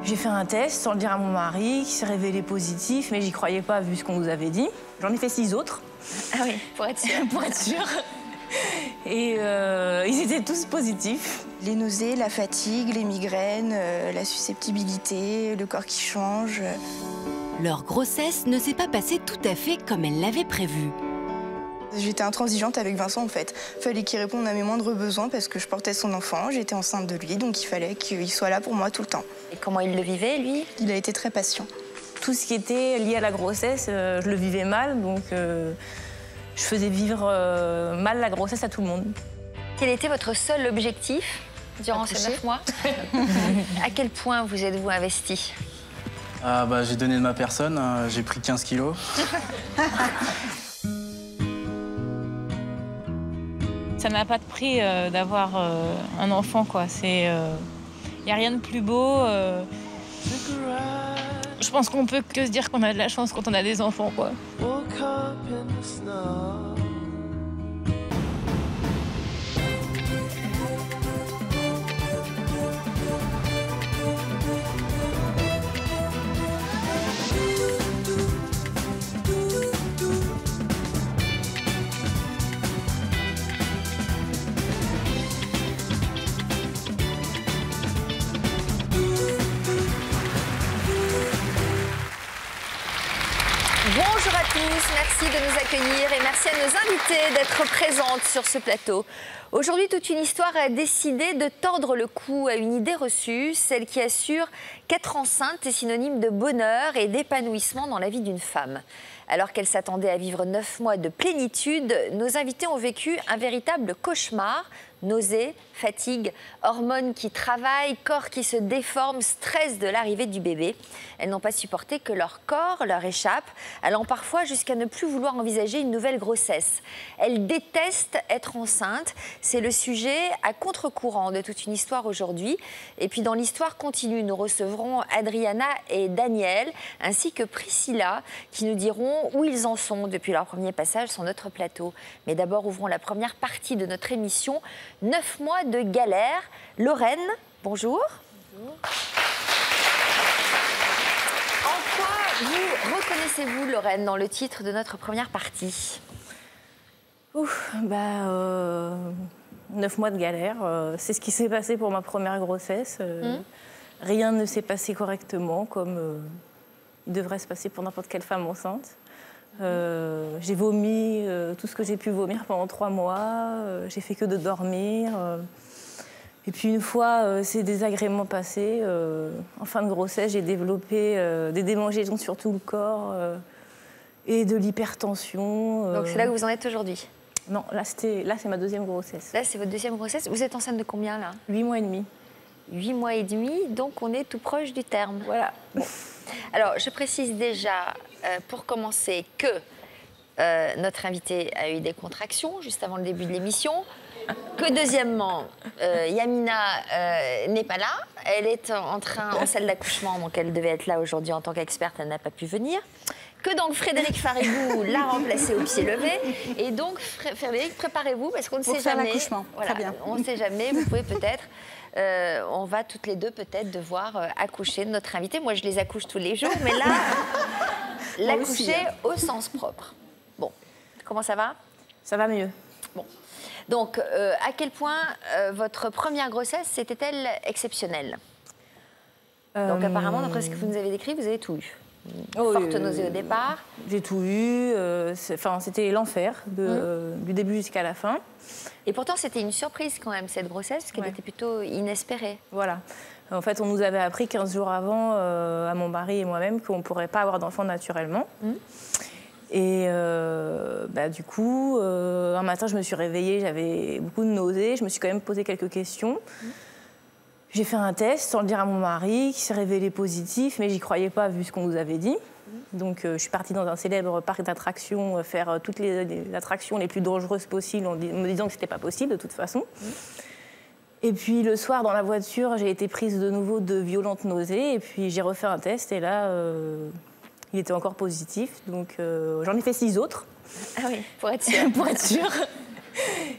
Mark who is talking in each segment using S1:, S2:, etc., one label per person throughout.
S1: J'ai fait un test sans le dire à mon mari, qui s'est révélé positif, mais j'y croyais pas vu ce qu'on nous avait dit. J'en ai fait 6 autres.
S2: Ah oui, pour être sûr.
S1: Pour être sûr. Et ils étaient tous positifs.
S3: Les nausées, la fatigue, les migraines, la susceptibilité, le corps qui change.
S4: Leur grossesse ne s'est pas passée tout à fait comme elle l'avait prévu.
S3: J'étais intransigeante avec Vincent en fait. Fallait qu'il réponde à mes moindres besoins parce que je portais son enfant, j'étais enceinte de lui, donc il fallait qu'il soit là pour moi tout le temps.
S2: Et comment il le vivait, lui?
S3: Il a été très patient.
S1: Tout ce qui était lié à la grossesse, je le vivais mal, donc je faisais vivre mal la grossesse à tout le monde.
S2: Quel était votre seul objectif durant ces 9 mois? À quel point vous êtes-vous investi?
S5: J'ai donné de ma personne, j'ai pris 15 kilos.
S6: Ça n'a pas de prix d'avoir un enfant, quoi. Il n'y a rien de plus beau. Je pense qu'on peut que se dire qu'on a de la chance quand on a des enfants, quoi.
S2: Bonjour à tous, merci de nous accueillir et merci à nos invités d'être présentes sur ce plateau. Aujourd'hui, toute une histoire a décidé de tordre le cou à une idée reçue, celle qui assure qu'être enceinte est synonyme de bonheur et d'épanouissement dans la vie d'une femme. Alors qu'elle s'attendait à vivre 9 mois de plénitude, nos invités ont vécu un véritable cauchemar. Nausées, fatigue, hormones qui travaillent, corps qui se déforment, stress de l'arrivée du bébé. Elles n'ont pas supporté que leur corps leur échappe, allant parfois jusqu'à ne plus vouloir envisager une nouvelle grossesse. Elles détestent être enceintes. C'est le sujet à contre-courant de toute une histoire aujourd'hui. Et puis dans l'histoire continue, nous recevrons Adriana et Daniel, ainsi que Priscilla, qui nous diront où ils en sont depuis leur premier passage sur notre plateau. Mais d'abord, ouvrons la première partie de notre émission. 9 mois de galère. Lorraine, bonjour. Bonjour. En quoi vous reconnaissez-vous, Lorraine, dans le titre de notre première partie?
S1: 9 mois de galère, c'est ce qui s'est passé pour ma première grossesse. Rien ne s'est passé correctement comme il devrait se passer pour n'importe quelle femme enceinte. J'ai vomi tout ce que j'ai pu vomir pendant 3 mois. J'ai fait que de dormir. Et puis une fois ces désagréments passés, en fin de grossesse, j'ai développé des démangeaisons sur tout le corps et de l'hypertension.
S2: Donc c'est là que vous en êtes aujourd'hui?
S1: Non, là c'est ma deuxième grossesse.
S2: Là c'est votre deuxième grossesse. Vous êtes enceinte de combien là?
S1: 8 mois et demi.
S2: 8 mois et demi, donc on est tout proche du terme.
S1: Voilà.
S2: Bon. Alors, je précise déjà, pour commencer, que notre invitée a eu des contractions juste avant le début de l'émission. Que deuxièmement, Yamina n'est pas là. Elle est en salle d'accouchement, donc elle devait être là aujourd'hui en tant qu'experte. Elle n'a pas pu venir. Que donc Frédéric Farigou l'a remplacée au pied levé. Et donc, Frédéric, préparez-vous parce qu'on ne sait jamais. Voilà, très bien. On ne sait jamais, vous pouvez peut-être... on va toutes les deux peut-être devoir accoucher de notre invité. Moi, je les accouche tous les jours, mais là, l'accoucher au sens propre. Bon, comment ça va?
S1: Ça va mieux.
S2: Bon. Donc, à quel point votre première grossesse était-elle exceptionnelle? Donc, apparemment, d'après ce que vous nous avez décrit, vous avez tout eu. Forte nausée au départ.
S1: J'ai tout eu. C'était l'enfer du début jusqu'à la fin.
S2: Et pourtant, c'était une surprise quand même, cette grossesse, parce qu'elle était plutôt inespérée.
S1: Voilà. En fait, on nous avait appris 15 jours avant, à mon mari et moi-même, qu'on ne pourrait pas avoir d'enfant naturellement. Et du coup, un matin, je me suis réveillée, j'avais beaucoup de nausées. Je me suis quand même posé quelques questions. J'ai fait un test sans le dire à mon mari, qui s'est révélé positif, mais j'y croyais pas vu ce qu'on nous avait dit. Donc je suis partie dans un célèbre parc d'attractions, faire toutes les attractions les plus dangereuses possibles, en me disant que c'était pas possible de toute façon. Et puis le soir, dans la voiture, j'ai été prise de nouveau de violentes nausées, et puis j'ai refait un test, et là, il était encore positif. Donc j'en ai fait 6 autres.
S2: Ah oui, pour être sûre.
S1: Pour être sûre.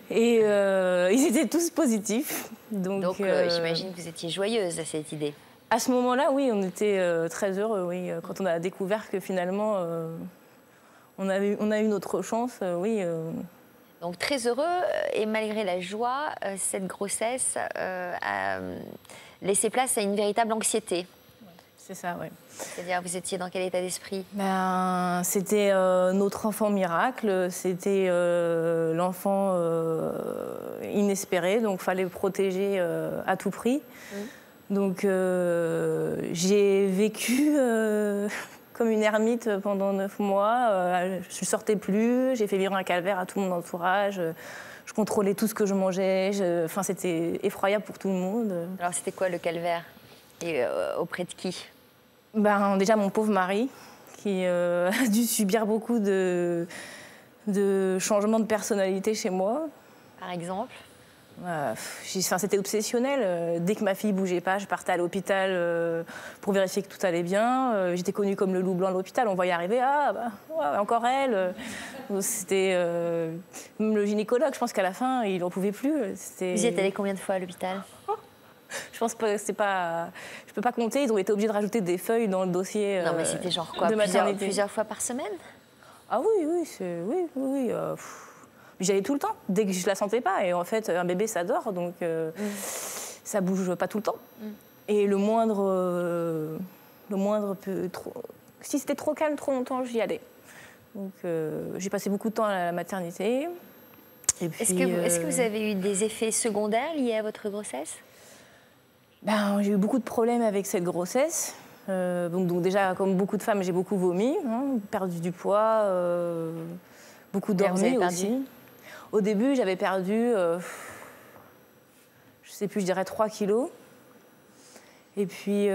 S1: Et ils étaient tous positifs. Donc
S2: j'imagine que vous étiez joyeuse à cette idée.
S1: À ce moment-là, oui, on était très heureux, oui. Quand on a découvert que finalement, on a eu notre chance, oui.
S2: Donc très heureux, et malgré la joie, cette grossesse a laissé place à une véritable anxiété.
S1: C'est ça, oui.
S2: C'est-à-dire, vous étiez dans quel état d'esprit?
S1: C'était notre enfant miracle, c'était l'enfant inespéré, donc il fallait le protéger à tout prix. Donc j'ai vécu comme une ermite pendant 9 mois. Je ne sortais plus, j'ai fait vivre un calvaire à tout mon entourage. Je contrôlais tout ce que je mangeais. Enfin, c'était effroyable pour tout le monde.
S2: Alors c'était quoi le calvaire? Et auprès de qui?
S1: Déjà mon pauvre mari, qui a dû subir beaucoup de changements de personnalité chez moi.
S2: Par exemple?
S1: C'était obsessionnel. Dès que ma fille bougeait pas, je partais à l'hôpital pour vérifier que tout allait bien. J'étais connue comme le loup blanc à l'hôpital. On voyait arriver, encore elle. C'était même le gynécologue. Je pense qu'à la fin, il n'en pouvait plus.
S2: Vous y êtes allée combien de fois à l'hôpital?
S1: Je pense que je peux pas compter. Ils ont été obligés de rajouter des feuilles dans le dossier.
S2: Non, mais c'était genre quoi, plusieurs fois par semaine?
S1: Ah oui, oui. J'y allais tout le temps, dès que je la sentais pas. Et en fait, un bébé, ça dort, donc ça bouge pas tout le temps. Et le moindre si c'était trop calme, trop longtemps, j'y allais. Donc j'ai passé beaucoup de temps à la maternité.
S2: Est-ce que vous avez eu des effets secondaires liés à votre grossesse?
S1: J'ai eu beaucoup de problèmes avec cette grossesse. Donc déjà, comme beaucoup de femmes, j'ai beaucoup vomi, perdu du poids, beaucoup dormi aussi. Au début, j'avais perdu, je sais plus, je dirais 3 kilos. Et puis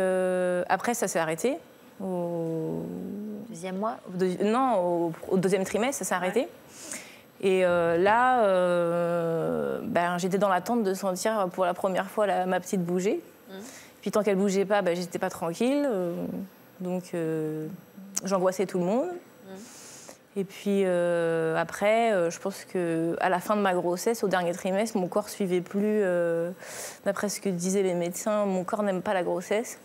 S1: après, ça s'est arrêté. Au
S2: deuxième mois?
S1: Au deuxième trimestre, ça s'est arrêté. Et là, j'étais dans l'attente de sentir pour la première fois ma petite bouger. Puis tant qu'elle bougeait pas, j'étais pas tranquille. Donc j'angoissais tout le monde. Et puis après, je pense qu'à la fin de ma grossesse, au dernier trimestre, mon corps suivait plus, d'après ce que disaient les médecins, mon corps n'aime pas la grossesse.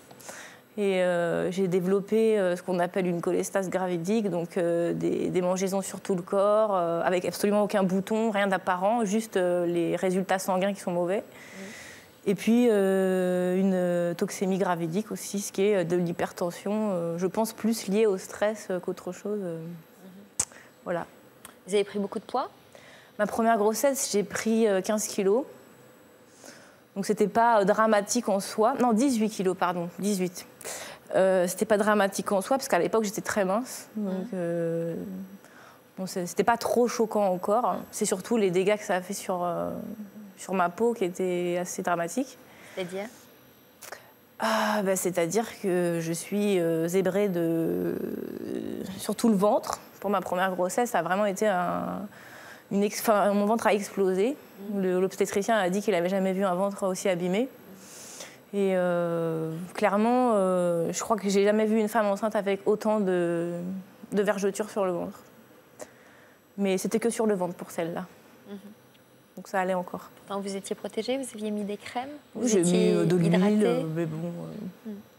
S1: Et j'ai développé ce qu'on appelle une cholestase gravidique, donc des démangeaisons sur tout le corps, avec absolument aucun bouton, rien d'apparent, juste les résultats sanguins qui sont mauvais. Et puis une toxémie gravidique aussi, ce qui est de l'hypertension, je pense plus liée au stress qu'autre chose. Voilà.
S2: Vous avez pris beaucoup de poids?
S1: Ma première grossesse, j'ai pris 15 kilos. Donc c'était pas dramatique en soi. Non, 18 kilos, pardon, 18. C'était pas dramatique en soi, parce qu'à l'époque, j'étais très mince. Donc c'était pas trop choquant encore. C'est surtout les dégâts que ça a fait sur ma peau qui étaient assez dramatiques.
S2: C'est-à-dire?
S1: C'est-à-dire que je suis zébrée sur tout le ventre. Pour ma première grossesse, ça a vraiment été mon ventre a explosé. L'obstétricien a dit qu'il n'avait jamais vu un ventre aussi abîmé. Et clairement, je crois que j'ai jamais vu une femme enceinte avec autant de vergetures sur le ventre. Mais c'était que sur le ventre pour celle-là. Donc ça allait encore.
S2: Pourtant, vous étiez protégée, vous aviez mis des crèmes?
S1: Oui, j'ai mis de l'huile, mais bon...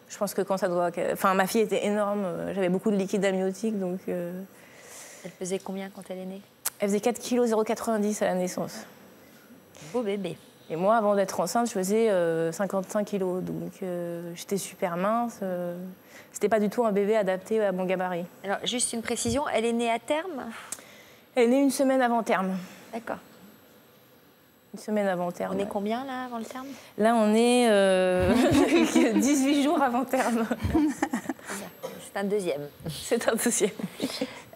S1: Je pense que quand ça doit... Enfin, ma fille était énorme, j'avais beaucoup de liquide amniotique, donc...
S2: Elle pesait combien quand elle est née?
S1: Elle faisait 4,90 kg à la naissance.
S2: Beau bébé.
S1: Et moi, avant d'être enceinte, je faisais 55 kg, donc j'étais super mince. C'était pas du tout un bébé adapté à mon gabarit.
S2: Alors, juste une précision, elle est née à terme?
S1: Elle est née une semaine avant terme.
S2: D'accord.
S1: Une semaine avant terme.
S2: On est combien, là, avant le terme?
S1: Là, on est 18 jours avant terme.
S2: C'est un deuxième.
S1: C'est un deuxième.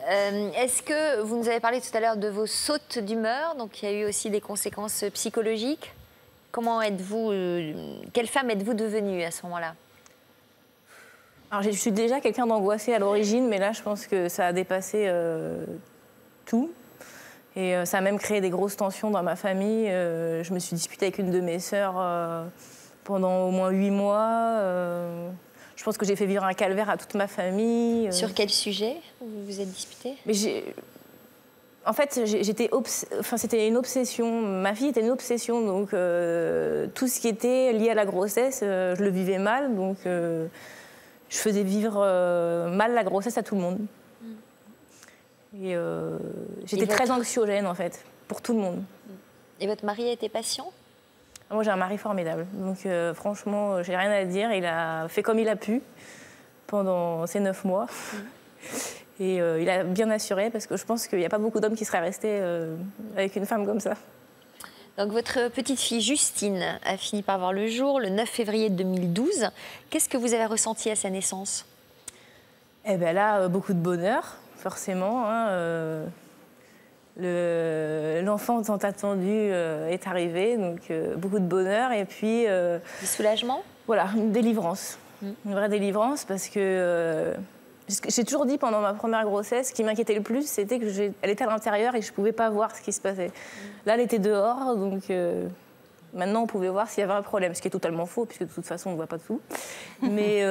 S2: Est-ce que vous nous avez parlé tout à l'heure de vos sautes d'humeur, donc il y a eu aussi des conséquences psychologiques. Comment êtes-vous, quelle femme êtes-vous devenue à ce moment-là?
S1: Alors, je suis déjà quelqu'un d'angoissé à l'origine, mais là, je pense que ça a dépassé tout. Et ça a même créé des grosses tensions dans ma famille. Je me suis disputée avec une de mes sœurs pendant au moins 8 mois. Je pense que j'ai fait vivre un calvaire à toute ma famille.
S2: Sur quel sujet vous vous êtes disputée?
S1: En fait, c'était une obsession. Ma fille était une obsession, donc tout ce qui était lié à la grossesse, je le vivais mal, donc je faisais vivre mal la grossesse à tout le monde. Et j'étais très anxiogène, en fait, pour tout le monde.
S2: Et votre mari était patient?
S1: Moi, j'ai un mari formidable, donc franchement, j'ai rien à dire. Il a fait comme il a pu pendant ces 9 mois. Et il a bien assuré, parce que je pense qu'il n'y a pas beaucoup d'hommes qui seraient restés avec une femme comme ça.
S2: Donc votre petite fille Justine a fini par voir le jour le 9 février 2012. Qu'est-ce que vous avez ressenti à sa naissance?
S1: Eh bien là, beaucoup de bonheur, forcément. Hein, l'enfant tant attendu est arrivé, donc beaucoup de bonheur. Et puis...
S2: du soulagement? Voilà,
S1: une délivrance. Une vraie délivrance, parce que... j'ai toujours dit pendant ma première grossesse, ce qui m'inquiétait le plus, c'était qu'elle était à l'intérieur et que je ne pouvais pas voir ce qui se passait. Là, elle était dehors, donc maintenant, on pouvait voir s'il y avait un problème, ce qui est totalement faux, puisque de toute façon, on ne voit pas tout. Mais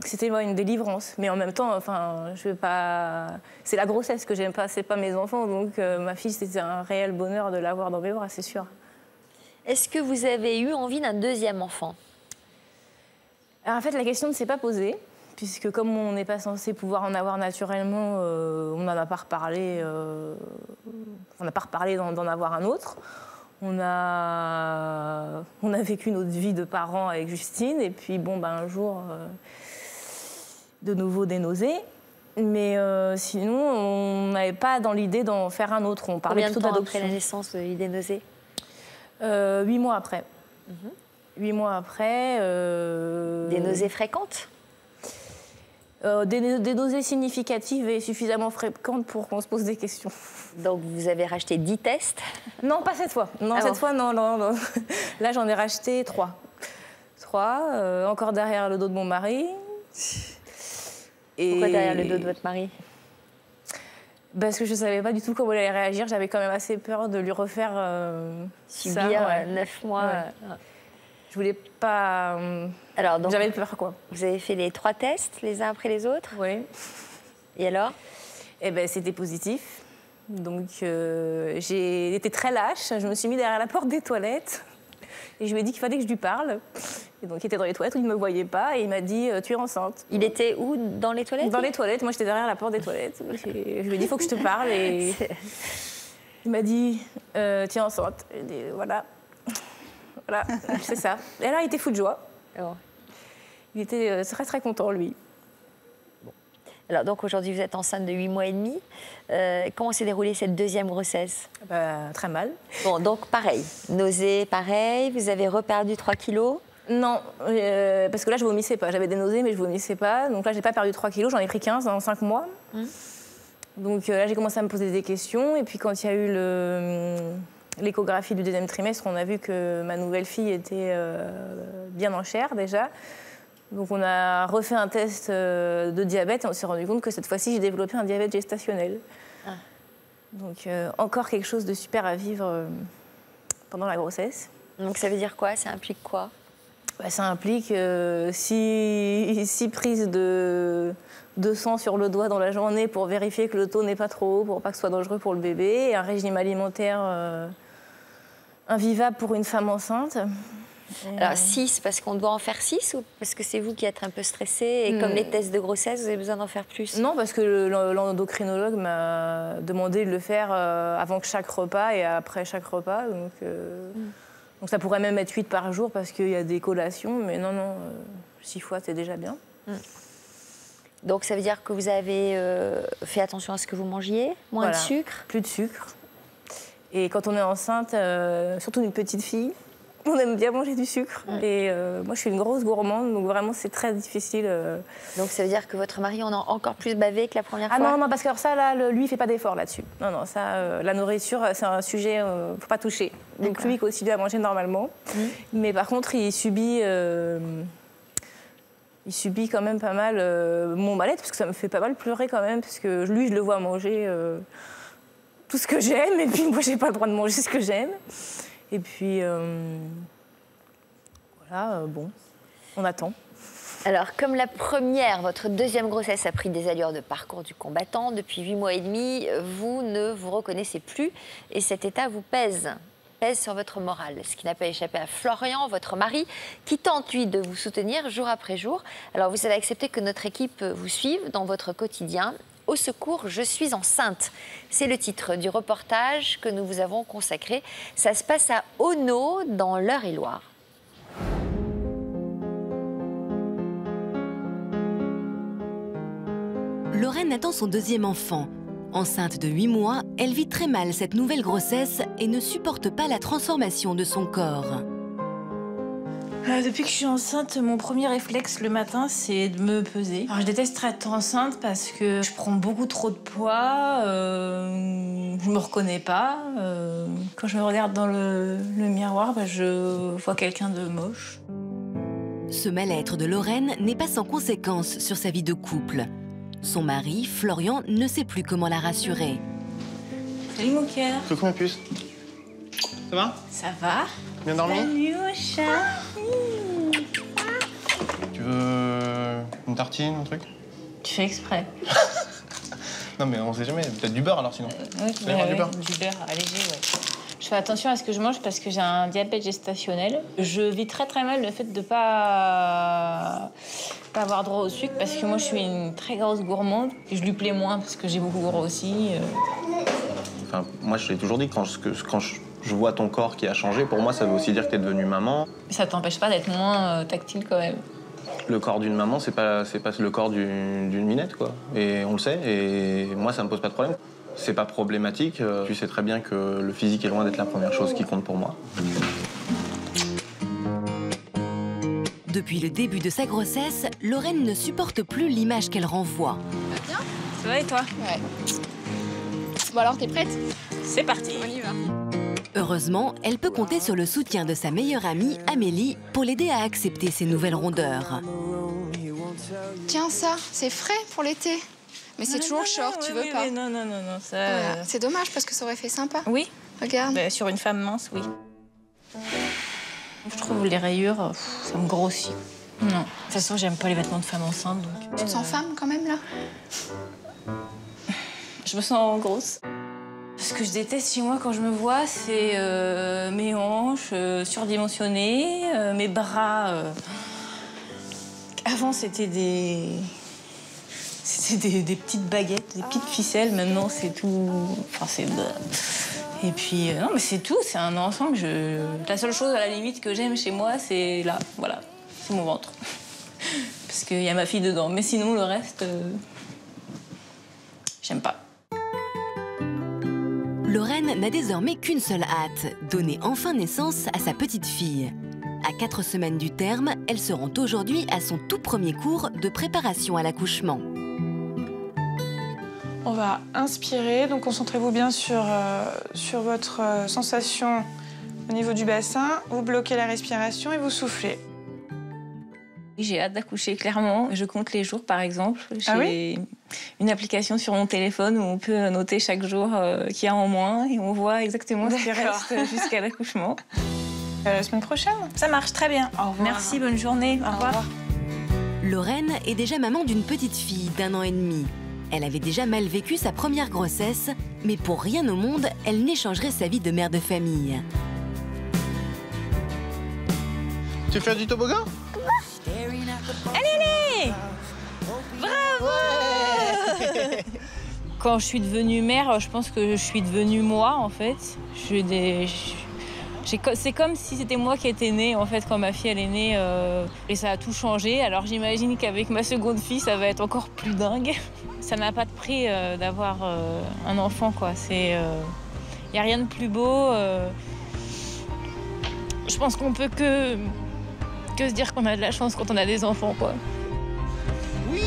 S1: c'était une délivrance. Mais en même temps, enfin, je vais pas... c'est la grossesse que j'aime pas, c'est pas mes enfants. Donc ma fille, c'était un réel bonheur de l'avoir dans mes bras, c'est sûr.
S2: Est-ce que vous avez eu envie d'un deuxième enfant?
S1: Alors, en fait, la question ne s'est pas posée. Puisque comme on n'est pas censé pouvoir en avoir naturellement, on n'en a pas reparlé, d'en avoir un autre. On a vécu notre vie de parents avec Justine, et puis bon, un jour, de nouveau des nausées. Mais sinon, on n'avait pas dans l'idée d'en faire un autre. On parlait plutôt d'adoption.
S2: Combien de temps après la naissance des nausées?
S1: 8 mois après. 8 mois après.
S2: Des nausées fréquentes?
S1: Des nausées significatives et suffisamment fréquentes pour qu'on se pose des questions.
S2: Donc vous avez racheté 10 tests?
S1: Non, pas cette fois. Non, cette fois, non. Là, j'en ai racheté 3. 3, encore derrière le dos de mon mari.
S2: Pourquoi derrière le dos de votre mari?
S1: Parce que je ne savais pas du tout comment il allait réagir. J'avais quand même assez peur de lui refaire
S2: subir ça, 9 mois.
S1: Ouais. Je voulais pas...
S2: Alors, donc,
S1: j'avais peur, quoi.
S2: Vous avez fait les 3 tests, les uns après les autres?
S1: Oui.
S2: Et alors?
S1: Eh bien, c'était positif. Donc, j'ai été très lâche. Je me suis mis derrière la porte des toilettes. Et je lui ai dit qu'il fallait que je lui parle. Et donc, il était dans les toilettes où il ne me voyait pas. Et il m'a dit, tu es enceinte.
S2: Il était où? Dans les toilettes?
S1: Dans les toilettes. Moi, j'étais derrière la porte des toilettes. Et je lui ai dit, il faut que je te parle. Et il m'a dit, tu es enceinte. Et dit, voilà. Voilà, c'est ça. Et alors, il était fou de joie.
S2: Oh.
S1: Il était très, très content, lui.
S2: Bon. Alors, donc, aujourd'hui, vous êtes enceinte de 8 mois et demi. Comment s'est déroulée cette deuxième grossesse?
S1: Très mal.
S2: Bon, donc, pareil. Nausées, pareil. Vous avez reperdu 3 kilos?
S1: Non, parce que là, je vomissais pas. J'avais des nausées, mais je vomissais pas. Donc là, j'ai pas perdu 3 kilos. J'en ai pris 15 en 5 mois. Donc là, j'ai commencé à me poser des questions. Et puis, quand il y a eu l'échographie du deuxième trimestre, on a vu que ma nouvelle fille était bien en chair déjà. Donc on a refait un test de diabète et on s'est rendu compte que cette fois-ci, j'ai développé un diabète gestationnel. Ah. Donc encore quelque chose de super à vivre pendant la grossesse.
S2: Donc ça veut dire quoi? Ça implique quoi?
S1: Ça implique 6 prises de sang sur le doigt dans la journée pour vérifier que le taux n'est pas trop haut, pour pas que ce soit dangereux pour le bébé, et un régime alimentaire invivable pour une femme enceinte.
S2: Alors 6, parce qu'on doit en faire 6 ou parce que c'est vous qui êtes un peu stressée et comme les tests de grossesse, vous avez besoin d'en faire plus? Non, parce que l'endocrinologue m'a demandé de le faire avant chaque repas et après chaque repas. Donc ça pourrait même être 8 par jour parce qu'il y a des collations, mais non, 6 fois c'est déjà bien. Donc ça veut dire que vous avez fait attention à ce que vous mangiez, moins de sucre? Plus de sucre. Et quand on est enceinte, surtout une petite fille, on aime bien manger du sucre. Et moi je suis une grosse gourmande, donc vraiment c'est très difficile. Donc ça veut dire que votre mari en a encore plus bavé que la première fois? Ah non, parce que ça, là, lui il fait pas d'effort là-dessus. Non, ça, la nourriture, c'est un sujet, faut pas toucher. Donc lui il continue à manger normalement. Mais par contre, il subit quand même pas mal mon mal-être, parce que ça me fait pas mal pleurer quand même, parce que lui, je le vois manger tout ce que j'aime, et puis moi, j'ai pas le droit de manger ce que j'aime. Et puis, voilà, bon, on attend. Alors, comme la première, votre deuxième grossesse a pris des allures de parcours du combattant. Depuis 8 mois et demi, vous ne vous reconnaissez plus et cet état vous pèse sur votre morale. Ce qui n'a pas échappé à Florian, votre mari, qui tente, lui, de vous soutenir jour après jour. Alors, vous avez accepté que notre équipe vous suive dans votre quotidien. Au secours, je suis enceinte. C'est le titre du reportage que nous vous avons consacré. Ça se passe à Auneau, dans l'Eure-et-Loire.
S4: Lorraine attend son deuxième enfant. Enceinte de 8 mois, elle vit très mal cette nouvelle grossesse et ne supporte pas la transformation de son corps.
S6: Depuis que je suis enceinte, mon premier réflexe le matin, c'est de me peser. Alors, je déteste être enceinte parce que je prends beaucoup trop de poids, je me reconnais pas. Quand je me regarde dans le miroir, je vois quelqu'un de moche.
S4: Ce mal-être de Lorraine n'est pas sans conséquences sur sa vie de couple. Son mari, Florian, ne sait plus comment la rassurer.
S6: Salut mon cœur.
S7: Coucou ma puce. Ça va?
S6: Ça va?
S7: Bien dormi?
S6: Salut mon chat.
S7: Tu veux une tartine, un truc?
S6: Tu fais exprès.
S7: Non mais on sait jamais, peut-être du beurre alors sinon.
S6: Oui,
S7: Tu veux avoir du beurre?
S6: Du beurre allégé, ouais. Je fais attention à ce que je mange parce que j'ai un diabète gestationnel. Je vis très très mal le fait de pas avoir droit au sucre parce que moi je suis une très grosse gourmande et je lui plais moins parce que j'ai beaucoup grossi.
S7: Enfin, moi je l'ai toujours dit, quand je vois ton corps qui a changé, pour moi ça veut aussi dire que t'es devenue maman.
S6: Mais ça t'empêche pas d'être moins tactile quand même.
S7: Le corps d'une maman, c'est pas le corps d'une minette, quoi. Et on le sait, et moi ça me pose pas de problème. C'est pas problématique, tu sais très bien que le physique est loin d'être la première chose qui compte pour moi.
S4: Depuis le début de sa grossesse, Lorraine ne supporte plus l'image qu'elle renvoie.
S8: Ça va bien?
S6: Ça va et toi?
S8: Ouais. Bon alors, t'es prête?
S6: C'est parti.
S8: On y va.
S4: Heureusement, elle peut compter sur le soutien de sa meilleure amie, Amélie, pour l'aider à accepter ses nouvelles rondeurs.
S8: Tiens, ça, c'est frais pour l'été. Mais c'est toujours short, tu veux pas?
S6: Non, ça...
S8: Voilà. C'est dommage parce que ça aurait fait sympa.
S6: Oui.
S8: Regarde.
S6: Bah, sur une femme mince, oui. Je trouve les rayures, ça me grossit. Non. De toute façon, j'aime pas les vêtements de femme enceinte, donc...
S8: Tu te sens femme quand même, là?
S6: Je me sens grosse. Ce que je déteste chez moi quand je me vois, c'est mes hanches surdimensionnées, mes bras... Avant, c'était des petites baguettes, des petites ficelles. Maintenant, c'est tout... Enfin, c'est... Et puis, non, mais c'est tout, c'est un ensemble. La seule chose, à la limite, que j'aime chez moi, c'est là, voilà, c'est mon ventre. Parce qu'il y a ma fille dedans. Mais sinon, le reste, j'aime pas.
S4: Lorraine n'a désormais qu'une seule hâte, donner enfin naissance à sa petite fille. À 4 semaines du terme, elles seront aujourd'hui à son tout premier cours de préparation à l'accouchement.
S9: On va inspirer, donc concentrez-vous bien sur votre sensation au niveau du bassin. Vous bloquez la respiration et vous soufflez.
S6: J'ai hâte d'accoucher, clairement. Je compte les jours, par exemple.
S9: J'ai
S6: une application sur mon téléphone où on peut noter chaque jour qu'il y a en moins et on voit exactement ce qui reste jusqu'à l'accouchement.
S9: La semaine prochaine.
S6: Ça marche très bien.
S9: Au revoir.
S6: Merci, bonne journée. Au revoir.
S4: Lorraine est déjà maman d'une petite fille d'1 an et demi. Elle avait déjà mal vécu sa première grossesse, mais pour rien au monde, elle n'échangerait sa vie de mère de famille.
S7: Tu fais du toboggan?
S6: Allez! Bravo! Ouais. Quand je suis devenue mère, je pense que je suis devenue moi, en fait. C'est comme si c'était moi qui étais née, en fait, quand ma fille elle est née. Et ça a tout changé. Alors j'imagine qu'avec ma seconde fille, ça va être encore plus dingue. Ça n'a pas de prix d'avoir un enfant, quoi. Il n'y a rien de plus beau. Je pense qu'on peut que se dire qu'on a de la chance quand on a des enfants, quoi.
S7: Oui!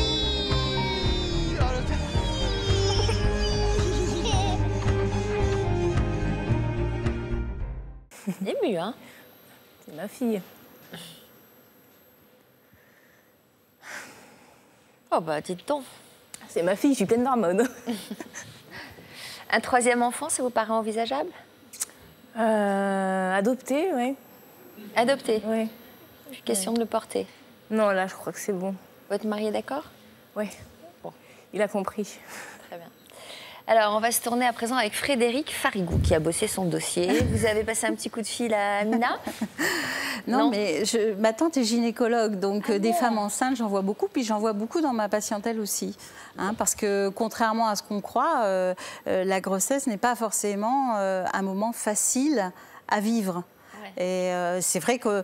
S2: Ému, hein?
S1: C'est ma fille.
S2: Oh bah, dites donc.
S1: C'est ma fille, je suis pleine d'hormones.
S2: Un troisième enfant, ça vous paraît envisageable?
S1: Adopté, oui.
S2: Adopté?
S1: Oui.
S2: Question de le porter.
S1: Non, là, je crois que c'est bon.
S2: Votre mari est d'accord?
S1: Oui. Bon. Il a compris.
S2: Très bien. Alors, on va se tourner à présent avec Frédéric Farigou, qui a bossé son dossier. Vous avez passé un petit coup de fil à Amina?
S10: Non, mais ma tante est gynécologue, donc des femmes enceintes, j'en vois beaucoup, puis j'en vois beaucoup dans ma patientèle aussi. Hein, parce que, contrairement à ce qu'on croit, la grossesse n'est pas forcément un moment facile à vivre. Et c'est vrai que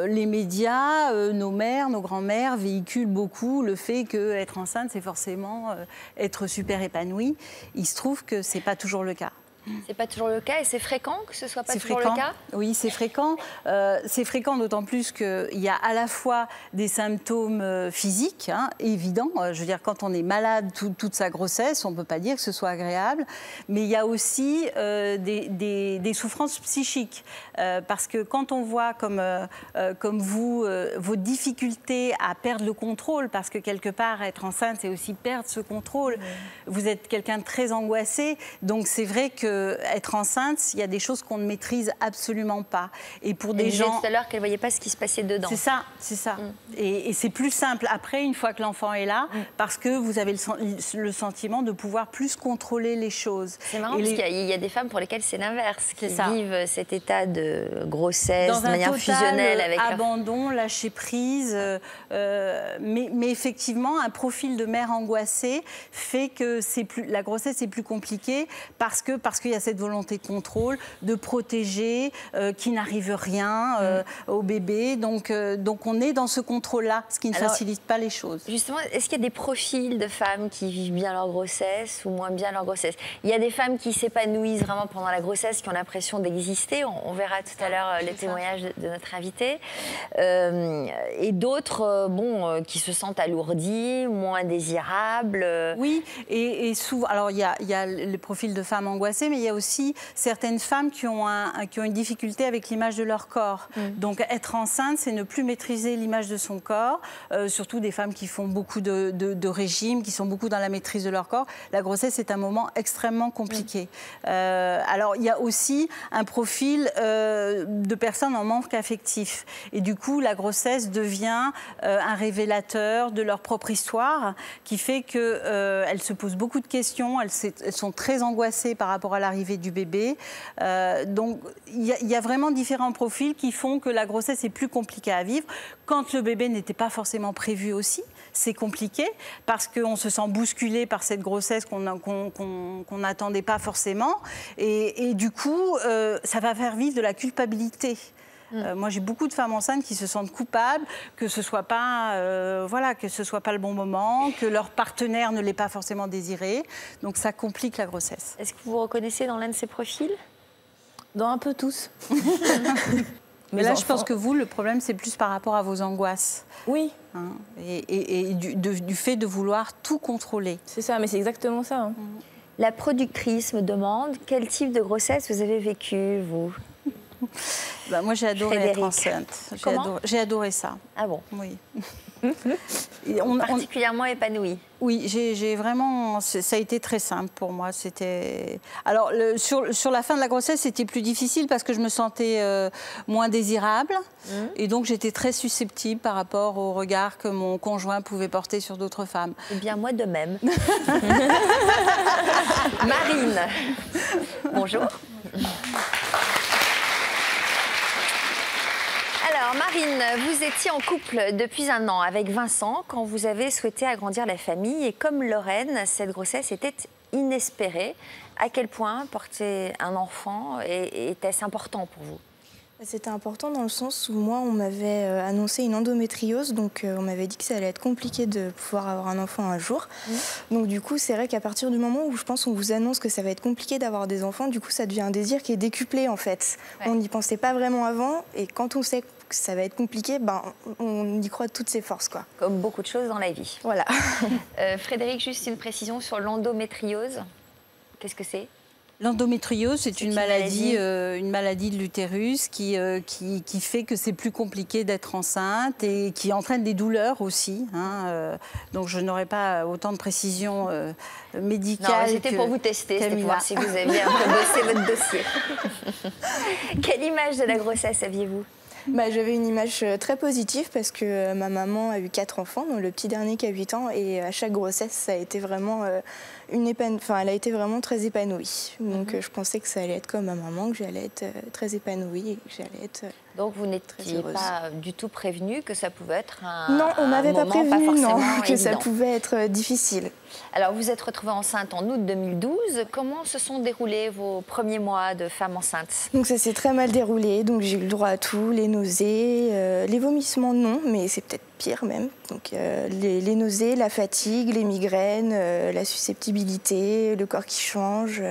S10: les médias, nos mères, nos grands-mères véhiculent beaucoup le fait qu'être enceinte, c'est forcément être super épanouie. Il se trouve que ce n'est pas toujours le cas.
S2: C'est pas toujours le cas et c'est fréquent que ce soit pas toujours le cas?
S10: Oui, c'est fréquent. C'est fréquent d'autant plus qu'il y a à la fois des symptômes physiques, hein, évidents. Je veux dire, quand on est malade toute sa grossesse, on ne peut pas dire que ce soit agréable. Mais il y a aussi des souffrances psychiques. Parce que quand on voit, comme vous, vos difficultés à perdre le contrôle, parce que quelque part, être enceinte, c'est aussi perdre ce contrôle. Vous êtes quelqu'un de très angoissé. Donc c'est vrai que être enceinte, il y a des choses qu'on ne maîtrise absolument pas. Et pour des gens,
S2: tout à l'heure qu'elle ne voyait pas ce qui se passait dedans.
S10: C'est ça, c'est ça. Et c'est plus simple après, une fois que l'enfant est là, parce que vous avez le sentiment de pouvoir plus contrôler les choses.
S2: C'est marrant parce qu'il y a des femmes pour lesquelles c'est l'inverse, qui vivent cet état de grossesse de manière fusionnelle avec
S10: abandon, lâcher prise. Mais effectivement, un profil de mère angoissée fait que la grossesse est plus compliquée parce qu'il y a cette volonté de contrôle, de protéger, qu'il n'arrive rien au bébé. Donc on est dans ce contrôle-là, ce qui ne facilite pas les choses.
S2: Justement, est-ce qu'il y a des profils de femmes qui vivent bien leur grossesse ou moins bien leur grossesse? Il y a des femmes qui s'épanouissent vraiment pendant la grossesse, qui ont l'impression d'exister. On verra tout à l'heure les témoignages de notre invité. Et d'autres, qui se sentent alourdies, moins désirables.
S10: Oui, et souvent, alors il y a le profil de femmes angoissées, mais il y a aussi certaines femmes qui ont une difficulté avec l'image de leur corps. Donc être enceinte, c'est ne plus maîtriser l'image de son corps, surtout des femmes qui font beaucoup de régimes, qui sont beaucoup dans la maîtrise de leur corps. La grossesse est un moment extrêmement compliqué. Alors il y a aussi un profil de personnes en manque affectif. Et du coup, la grossesse devient un révélateur de leur propre histoire, qui fait qu'elles se posent beaucoup de questions, elles sont très angoissées par rapport à l'arrivée du bébé. Donc il y a vraiment différents profils qui font que la grossesse est plus compliquée à vivre. Quand le bébé n'était pas forcément prévu aussi, c'est compliqué parce qu'on se sent bousculé par cette grossesse qu'on n'attendait pas forcément. Et du coup, ça va faire vivre de la culpabilité. Moi, j'ai beaucoup de femmes enceintes qui se sentent coupables que ce soit pas, que ce soit pas le bon moment, que leur partenaire ne l'ait pas forcément désiré. Donc, ça complique la grossesse.
S2: Est-ce que vous vous reconnaissez dans l'un de ces profils?
S1: Dans un peu tous.
S10: Mais là, je pense que vous, le problème, c'est plus par rapport à vos angoisses.
S1: Oui.
S10: Hein, et du fait de vouloir tout contrôler.
S1: C'est ça, mais c'est exactement ça. Hein.
S2: La productrice me demande quel type de grossesse vous avez vécu, vous?
S10: Moi, j'ai adoré être enceinte. J'ai adoré ça.
S2: Ah bon?
S10: Oui.
S2: Particulièrement épanouie?
S10: Oui, j'ai vraiment... Ça a été très simple pour moi. Alors, sur la fin de la grossesse, c'était plus difficile parce que je me sentais moins désirable. Et donc, j'étais très susceptible par rapport au regard que mon conjoint pouvait porter sur d'autres femmes.
S2: Eh bien, moi de même. Marine, bonjour. Alors Marine, vous étiez en couple depuis 1 an avec Vincent quand vous avez souhaité agrandir la famille et comme Lorraine, cette grossesse était inespérée. À quel point porter un enfant était-ce important pour vous?
S3: C'était important dans le sens où moi, on m'avait annoncé une endométriose, donc on m'avait dit que ça allait être compliqué de pouvoir avoir un enfant un jour. Donc du coup, c'est vrai qu'à partir du moment où je pense qu'on vous annonce que ça va être compliqué d'avoir des enfants, du coup, ça devient un désir qui est décuplé en fait. Ouais. On n'y pensait pas vraiment avant, et quand on sait que ça va être compliqué, on y croit de toutes ses forces, quoi.
S2: Comme beaucoup de choses dans la vie.
S3: Voilà.
S2: Frédéric, juste une précision sur l'endométriose. Qu'est-ce que c'est?
S10: L'endométriose, c'est une maladie de l'utérus qui fait que c'est plus compliqué d'être enceinte et qui entraîne des douleurs aussi. Donc je n'aurai pas autant de précisions médicales.
S2: C'était pour vous tester, c'était pour voir si vous aviez un peu bossé votre dossier. Quelle image de la grossesse aviez-vous?
S3: J'avais une image très positive parce que ma maman a eu 4 enfants, dont le petit dernier qui a 8 ans, et à chaque grossesse, ça a été vraiment elle a été vraiment très épanouie. Donc je pensais que ça allait être comme ma maman, que j'allais être très épanouie et que j'allais être
S2: Donc vous n'étiez pas du tout prévenue que ça pouvait être
S3: non, on m'avait pas prévenu que ça
S2: évident.
S3: pouvait être difficile.
S2: Alors vous êtes retrouvée enceinte en août 2012. Comment se sont déroulés vos premiers mois de femme enceinte?
S3: Donc ça s'est très mal déroulé, donc j'ai eu le droit à tout, les nausées, les vomissements non, mais c'est peut-être pire même. Donc les nausées, la fatigue, les migraines, la susceptibilité, le corps qui change,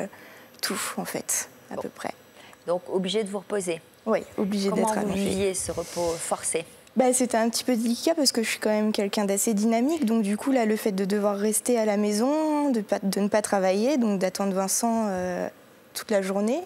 S3: tout en fait, à peu près.
S2: Donc obligée de vous reposer?
S3: Oui, obligée d'être allongée.
S2: Comment vous viviez ce repos forcé?
S3: C'était un petit peu délicat parce que je suis quand même quelqu'un d'assez dynamique. Donc du coup, là, le fait de devoir rester à la maison, de ne pas travailler, donc d'attendre Vincent toute la journée.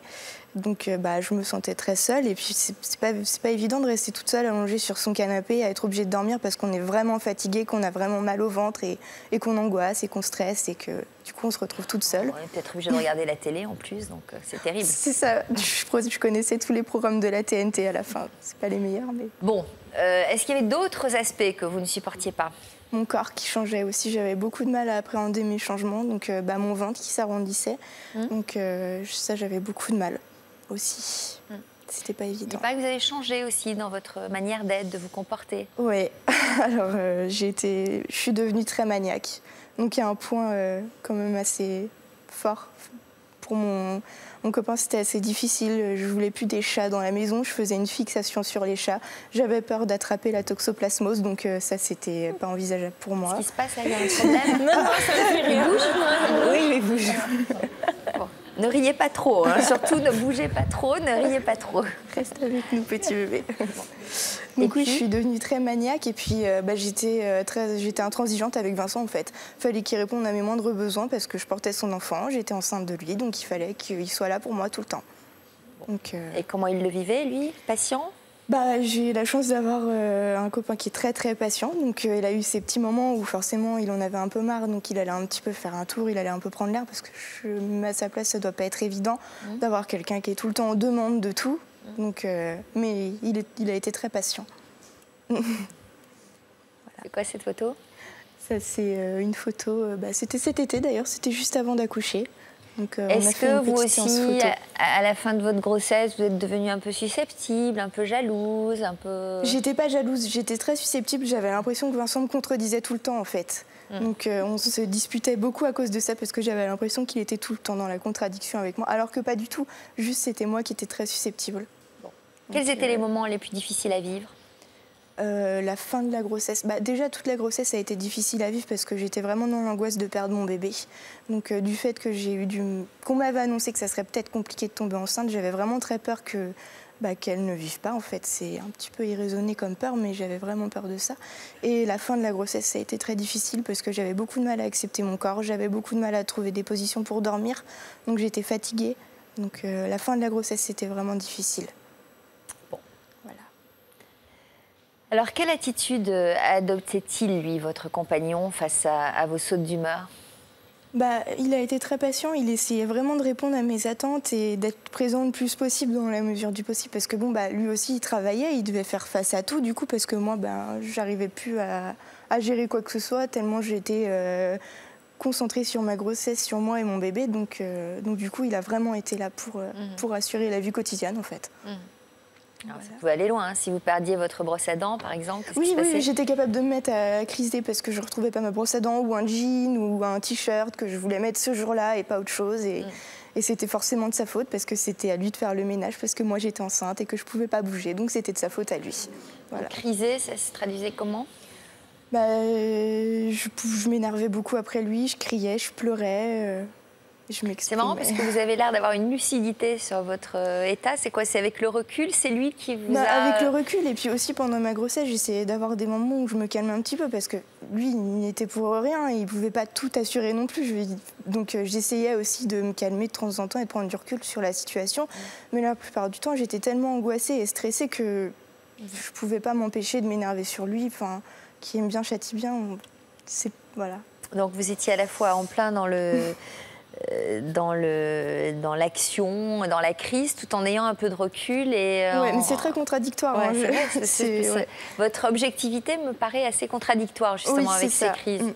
S3: Donc je me sentais très seule. Et puis, c'est pas évident de rester toute seule allongée sur son canapé, à être obligée de dormir parce qu'on est vraiment fatigué, qu'on a vraiment mal au ventre et qu'on angoisse et qu'on stresse et que du coup, on se retrouve toute seule.
S2: On est peut-être obligée de regarder la télé en plus, donc c'est terrible.
S3: C'est ça. Je connaissais tous les programmes de la TNT à la fin. C'est pas les meilleurs, mais...
S2: Bon, est-ce qu'il y avait d'autres aspects que vous ne supportiez pas?
S3: Mon corps qui changeait aussi, j'avais beaucoup de mal à appréhender mes changements, donc mon ventre qui s'arrondissait, donc ça j'avais beaucoup de mal aussi, c'était pas évident.
S2: Il paraît que vous avez changé aussi dans votre manière d'être, de vous comporter.
S3: Oui, alors je suis devenue très maniaque, donc il y a un point quand même assez fort. Pour mon copain, c'était assez difficile. Je voulais plus des chats dans la maison. Je faisais une fixation sur les chats. J'avais peur d'attraper la toxoplasmose, donc ça, c'était pas envisageable pour moi.
S2: Qu'est-ce qui se passe là? Il y a un problème?
S1: Non, ça me fait rire.
S2: Il bouge?
S3: Oui, il bouge.
S2: Bon, ne riez pas trop, hein. Surtout ne bougez pas trop, ne riez pas trop.
S3: Reste avec nous, petit bébé. Donc oui, je suis devenue très maniaque et puis j'étais intransigeante avec Vincent en fait. Il fallait qu'il réponde à mes moindres besoins parce que je portais son enfant, j'étais enceinte de lui, donc il fallait qu'il soit là pour moi tout le temps. Donc,
S2: Et comment il le vivait, lui? Patient?
S3: J'ai eu la chance d'avoir un copain qui est très très patient, donc il a eu ces petits moments où forcément il en avait un peu marre, donc il allait un petit peu faire un tour, il allait un peu prendre l'air parce que à sa place ça doit pas être évident d'avoir quelqu'un qui est tout le temps en demande de tout. Donc, mais il a été très patient.
S2: Voilà. C'est quoi cette photo?
S3: Ça, c'est une photo, c'était cet été d'ailleurs, c'était juste avant d'accoucher.
S2: Est-ce que vous aussi, à la fin de votre grossesse, vous êtes devenue un peu susceptible, un peu jalouse, un peu...
S3: J'étais pas jalouse, j'étais très susceptible, j'avais l'impression que Vincent me contredisait tout le temps en fait. Donc on se disputait beaucoup à cause de ça parce que j'avais l'impression qu'il était tout le temps dans la contradiction avec moi, alors que pas du tout, juste c'était moi qui étais très susceptible.
S2: Quels étaient les moments les plus difficiles à vivre?
S3: La fin de la grossesse. Déjà, toute la grossesse a été difficile à vivre parce que j'étais vraiment dans l'angoisse de perdre mon bébé. Donc, du fait que qu'on m'avait annoncé que ça serait peut-être compliqué de tomber enceinte, j'avais vraiment très peur qu'elle ne vive pas. En fait, c'est un petit peu irraisonné comme peur, mais j'avais vraiment peur de ça. Et la fin de la grossesse, ça a été très difficile parce que j'avais beaucoup de mal à accepter mon corps, j'avais beaucoup de mal à trouver des positions pour dormir, donc j'étais fatiguée. Donc, la fin de la grossesse, c'était vraiment difficile.
S2: Alors, quelle attitude adoptait-il, lui, votre compagnon, face à vos sautes d'humeur?
S3: Il a été très patient, il essayait vraiment de répondre à mes attentes et d'être présent le plus possible dans la mesure du possible. Parce que lui aussi, il travaillait, il devait faire face à tout, du coup, parce que moi, j'arrivais plus à gérer quoi que ce soit, tellement j'étais concentrée sur ma grossesse, sur moi et mon bébé. Donc du coup, il a vraiment été là pour assurer la vie quotidienne, en fait.
S2: Alors, ça pouvait aller loin, hein. Si vous perdiez votre brosse à dents, par exemple.
S3: Oui, j'étais capable de me mettre à criser parce que je ne retrouvais pas ma brosse à dents ou un jean ou un t-shirt que je voulais mettre ce jour-là et pas autre chose. Et c'était forcément de sa faute parce que c'était à lui de faire le ménage parce que moi j'étais enceinte et que je ne pouvais pas bouger. Donc c'était de sa faute à lui. Voilà.
S2: Criser, ça se traduisait comment?
S3: Je m'énervais beaucoup après lui, je criais, je pleurais.
S2: C'est marrant parce que vous avez l'air d'avoir une lucidité sur votre état. C'est quoi? C'est avec le recul? C'est lui qui vous a...
S3: Avec le recul et puis aussi pendant ma grossesse, j'essayais d'avoir des moments où je me calmais un petit peu parce que lui, il n'y était pour rien et il ne pouvait pas tout assurer non plus. Donc j'essayais aussi de me calmer de temps en temps et de prendre du recul sur la situation. Mais la plupart du temps, j'étais tellement angoissée et stressée que je ne pouvais pas m'empêcher de m'énerver sur lui. Enfin, qui aime bien châtie bien. Voilà.
S2: Donc vous étiez à la fois en plein dans dans l'action, dans la crise, tout en ayant un peu de recul.
S3: Oui, mais c'est très contradictoire.
S2: Ouais, c'est vrai,
S3: ouais.
S2: Votre objectivité me paraît assez contradictoire, justement, avec ces crises.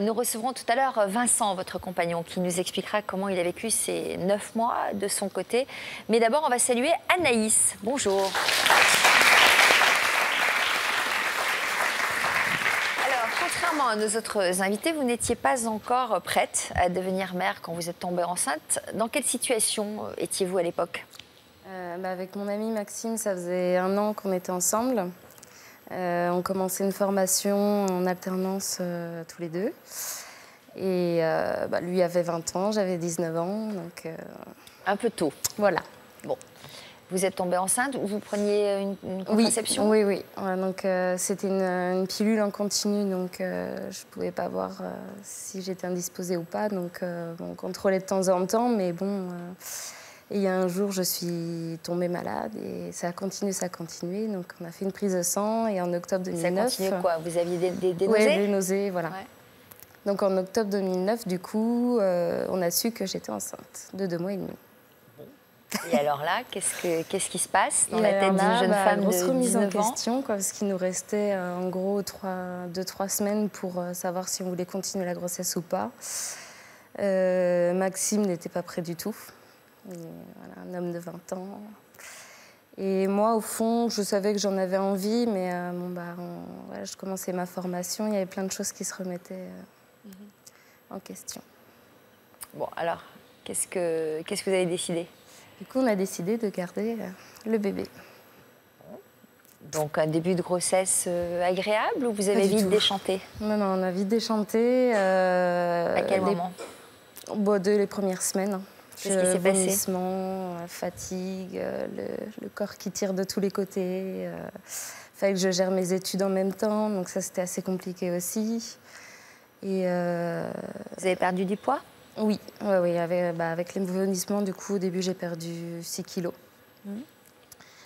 S2: Nous recevrons tout à l'heure Vincent, votre compagnon, qui nous expliquera comment il a vécu ces 9 mois de son côté. Mais d'abord, on va saluer Anaïs. Bonjour. Alors, contrairement à nos autres invités, vous n'étiez pas encore prête à devenir mère quand vous êtes tombée enceinte. Dans quelle situation étiez-vous à l'époque?
S11: Avec mon ami Maxime, ça faisait 1 an qu'on était ensemble. On commençait une formation en alternance tous les deux. Et lui avait 20 ans, j'avais 19 ans. Donc,
S2: un peu tôt.
S11: Voilà.
S2: Bon. Vous êtes tombée enceinte ou vous preniez une contraception?
S11: Oui. Ouais, donc, c'était une pilule en continu, donc je ne pouvais pas voir si j'étais indisposée ou pas. Donc on contrôlait de temps en temps, mais bon... Et il y a un jour, je suis tombée malade et ça a continué. Donc, on a fait une prise de sang et en octobre 2009...
S2: Ça continue quoi? Vous aviez des nausées?
S11: Oui, des nausées, voilà. Ouais. Donc, en octobre 2009, du coup, on a su que j'étais enceinte de 2 mois et demi.
S2: Et alors là, qu'est-ce qui se passe dans la tête d'une jeune femme de 19 ans?
S11: Grosse remise en question, quoi, parce qu'il nous restait en gros 2-3 semaines pour savoir si on voulait continuer la grossesse ou pas. Maxime n'était pas prêt du tout. Voilà, un homme de 20 ans. Et moi, au fond, je savais que j'en avais envie, mais voilà, je commençais ma formation, il y avait plein de choses qui se remettaient en question.
S2: Bon, alors, qu'est-ce que vous avez décidé?
S11: Du coup, on a décidé de garder le bébé.
S2: Donc, un début de grossesse agréable ou vous avez vite déchanté?
S11: Non, on a vite déchanté.
S2: À quel moment?
S11: Dès les premières semaines.
S2: Qu'est-ce qui s'est passé?
S11: Vomissement, fatigue, le corps qui tire de tous les côtés. Fallait que je gère mes études en même temps, donc ça c'était assez compliqué aussi. Et
S2: vous avez perdu du poids?
S11: Oui, avec les vomissements, du coup au début j'ai perdu 6 kilos.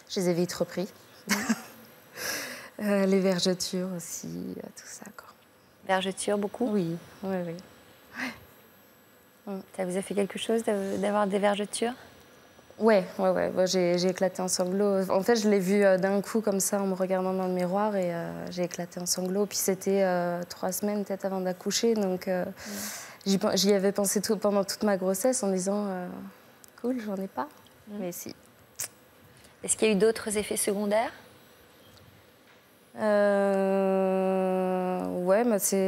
S11: Je les ai vite repris. Les vergetures aussi, tout ça, quoi.
S2: Vergetures beaucoup?
S11: Oui.
S2: Ça vous a fait quelque chose d'avoir des vergetures?
S11: Ouais. J'ai éclaté en sanglots. En fait, je l'ai vu d'un coup comme ça en me regardant dans le miroir et j'ai éclaté en sanglots. Puis c'était 3 semaines peut-être avant d'accoucher, donc j'y avais pensé pendant toute ma grossesse en disant cool, j'en ai pas, mais si.
S2: Est-ce qu'il y a eu d'autres effets secondaires?
S11: Ouais,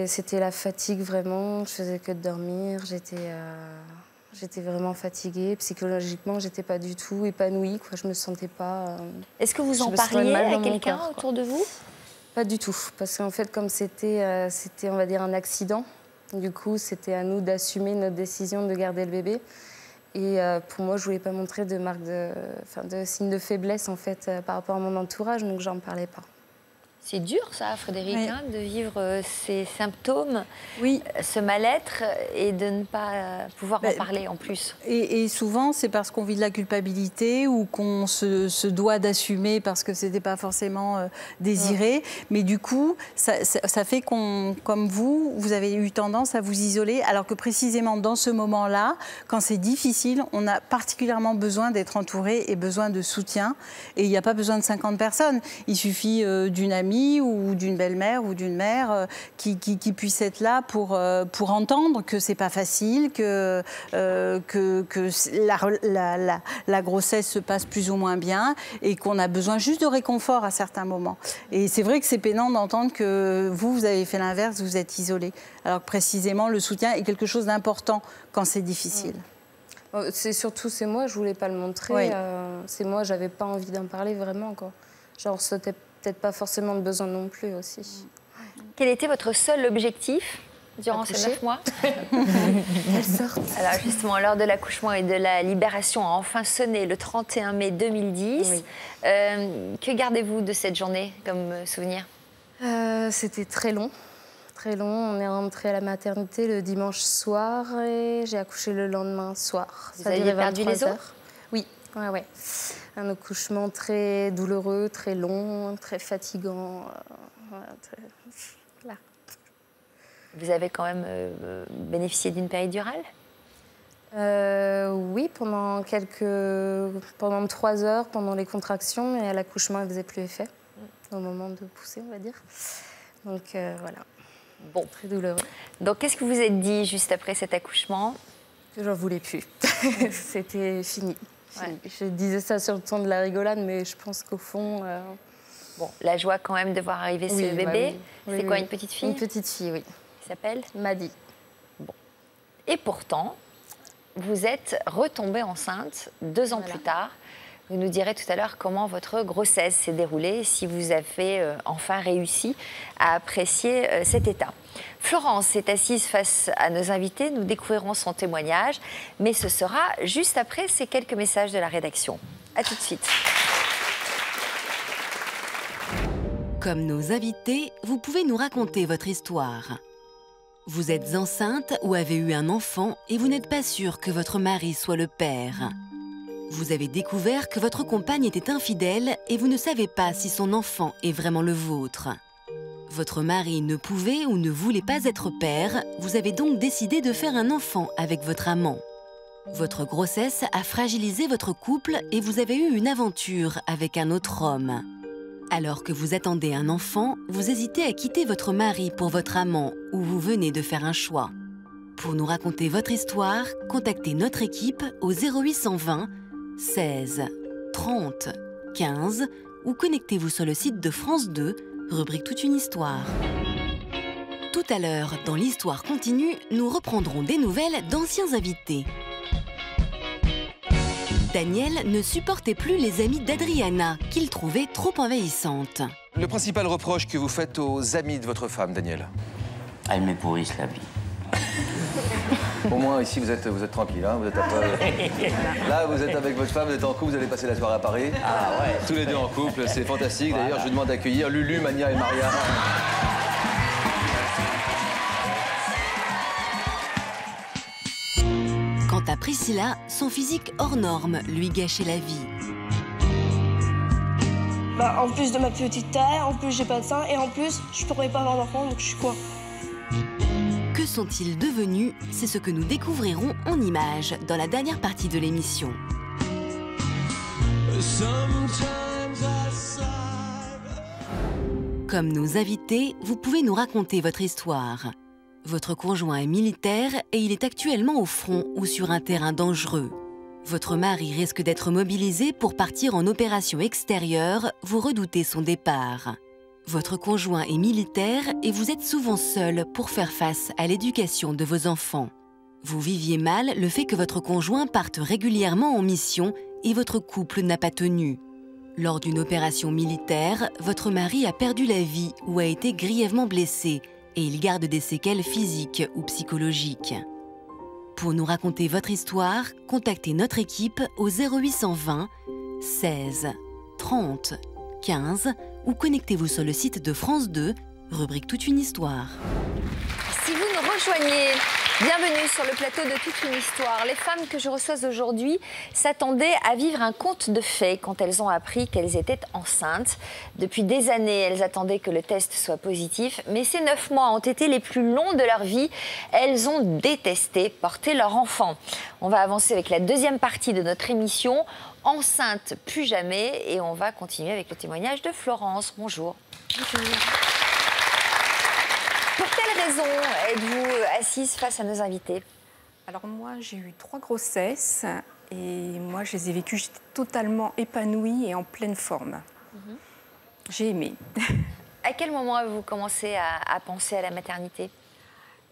S11: c'était la fatigue vraiment. Je faisais que de dormir. J'étais vraiment fatiguée. Psychologiquement, j'étais pas du tout épanouie, quoi. Je me sentais pas.
S2: Est-ce que vous en parliez à quelqu'un autour de vous?
S11: Pas du tout, parce qu'en fait, comme c'était, on va dire, un accident. Du coup, c'était à nous d'assumer notre décision de garder le bébé. Et pour moi, je voulais pas montrer de marque de signes de faiblesse en fait par rapport à mon entourage, donc j'en parlais pas.
S2: C'est dur, ça, Frédéric,
S10: oui.
S2: de vivre ces symptômes, ce mal-être, et de ne pas pouvoir en parler en plus.
S10: Et souvent, c'est parce qu'on vit de la culpabilité ou qu'on se doit d'assumer parce que ce n'était pas forcément désiré. Mais du coup, ça fait comme vous avez eu tendance à vous isoler, alors que précisément dans ce moment-là, quand c'est difficile, on a particulièrement besoin d'être entouré et besoin de soutien. Et il n'y a pas besoin de 50 personnes. Il suffit d'une amie ou d'une belle-mère ou d'une mère qui puisse être là pour entendre que c'est pas facile, que la grossesse se passe plus ou moins bien et qu'on a besoin juste de réconfort à certains moments. Et c'est vrai que c'est pénible d'entendre que vous avez fait l'inverse, vous êtes isolé. Alors que précisément, le soutien est quelque chose d'important quand c'est difficile.
S11: C'est surtout, c'est moi, je voulais pas le montrer. Oui. C'est moi, j'avais pas envie d'en parler vraiment, quoi. Genre, c'était peut-être pas forcément de besoin non plus aussi.
S2: Quel était votre seul objectif durant ces 9 mois?
S11: Quelle sorte?
S2: Alors justement, l'heure de l'accouchement et de la libération a enfin sonné le 31 mai 2010. Oui. Que gardez-vous de cette journée comme souvenir?
S11: C'était très long. Très long. On est rentré à la maternité le dimanche soir et j'ai accouché le lendemain soir.
S2: Vous aviez perdu les os?
S11: Oui. Ouais. Un accouchement très douloureux, très long, très fatigant.
S2: Vous avez quand même bénéficié d'une péridurale?
S11: Oui, pendant 3 heures, pendant les contractions, et à l'accouchement, elle faisait plus effet, au moment de pousser, on va dire. Donc voilà.
S2: Bon.
S11: Très douloureux.
S2: Donc qu'est-ce que vous êtes dit juste après cet accouchement?
S11: Que j'en voulais plus. C'était fini. Ouais. Je disais ça sur le ton de la rigolade, mais je pense qu'au fond...
S2: Bon, la joie quand même de voir arriver ce bébé.
S11: Oui.
S2: C'est quoi, une petite fille?
S11: Une petite fille, oui.
S2: Qui s'appelle
S11: Maddy.
S2: Bon. Et pourtant, vous êtes retombée enceinte 2 ans plus tard. Vous nous direz tout à l'heure comment votre grossesse s'est déroulée, si vous avez enfin réussi à apprécier cet état. Florence est assise face à nos invités, nous découvrirons son témoignage, mais ce sera juste après ces quelques messages de la rédaction. A tout de suite.
S4: Comme nos invités, vous pouvez nous raconter votre histoire. Vous êtes enceinte ou avez eu un enfant et vous n'êtes pas sûr que votre mari soit le père. Vous avez découvert que votre compagne était infidèle et vous ne savez pas si son enfant est vraiment le vôtre. Votre mari ne pouvait ou ne voulait pas être père, vous avez donc décidé de faire un enfant avec votre amant. Votre grossesse a fragilisé votre couple et vous avez eu une aventure avec un autre homme. Alors que vous attendez un enfant, vous hésitez à quitter votre mari pour votre amant ou vous venez de faire un choix. Pour nous raconter votre histoire, contactez notre équipe au 0820 16 30 15 ou connectez-vous sur le site de France 2, rubrique Toute une histoire. Tout à l'heure, dans l'Histoire continue, nous reprendrons des nouvelles d'anciens invités. Daniel ne supportait plus les amis d'Adriana, qu'il trouvait trop envahissantes.
S12: Le principal reproche que vous faites aux amis de votre femme, Daniel?
S13: Elle me pourrisse la vie.
S12: Au moins, ici, vous êtes tranquille, hein, vous êtes là, vous êtes avec votre femme, vous êtes en couple, vous allez passer la soirée à Paris.
S13: Ah ouais.
S12: Tous les deux en couple, c'est fantastique. Voilà. D'ailleurs, je vous demande d'accueillir Lulu, Mania et Maria.
S4: Quant à Priscilla, son physique hors norme lui gâchait la vie.
S14: En plus de ma petite taille, en plus j'ai pas de sein et en plus je pourrais pas avoir d'enfant, donc je suis quoi?
S4: Que sont-ils devenus? C'est ce que nous découvrirons en images dans la dernière partie de l'émission. Comme nos invités, vous pouvez nous raconter votre histoire. Votre conjoint est militaire et il est actuellement au front ou sur un terrain dangereux. Votre mari risque d'être mobilisé pour partir en opération extérieure, vous redoutez son départ. Votre conjoint est militaire et vous êtes souvent seul pour faire face à l'éducation de vos enfants. Vous viviez mal le fait que votre conjoint parte régulièrement en mission et votre couple n'a pas tenu. Lors d'une opération militaire, votre mari a perdu la vie ou a été grièvement blessé et il garde des séquelles physiques ou psychologiques. Pour nous raconter votre histoire, contactez notre équipe au 0820 16 30 15 ou connectez-vous sur le site de France 2, rubrique Toute une histoire.
S2: Si vous nous rejoignez, bienvenue sur le plateau de Toute une histoire. Les femmes que je reçois aujourd'hui s'attendaient à vivre un conte de fées quand elles ont appris qu'elles étaient enceintes. Depuis des années, elles attendaient que le test soit positif, mais ces 9 mois ont été les plus longs de leur vie. Elles ont détesté porter leur enfant. On va avancer avec la deuxième partie de notre émission. Enceinte plus jamais, et on va continuer avec le témoignage de Florence. Bonjour. Bonjour. Pour quelle raison êtes-vous assise face à nos invités?
S15: Alors moi, j'ai eu 3 grossesses et moi, je les ai vécues, j'étais totalement épanouie et en pleine forme. J'ai aimé.
S2: À quel moment avez-vous commencé à penser à la maternité?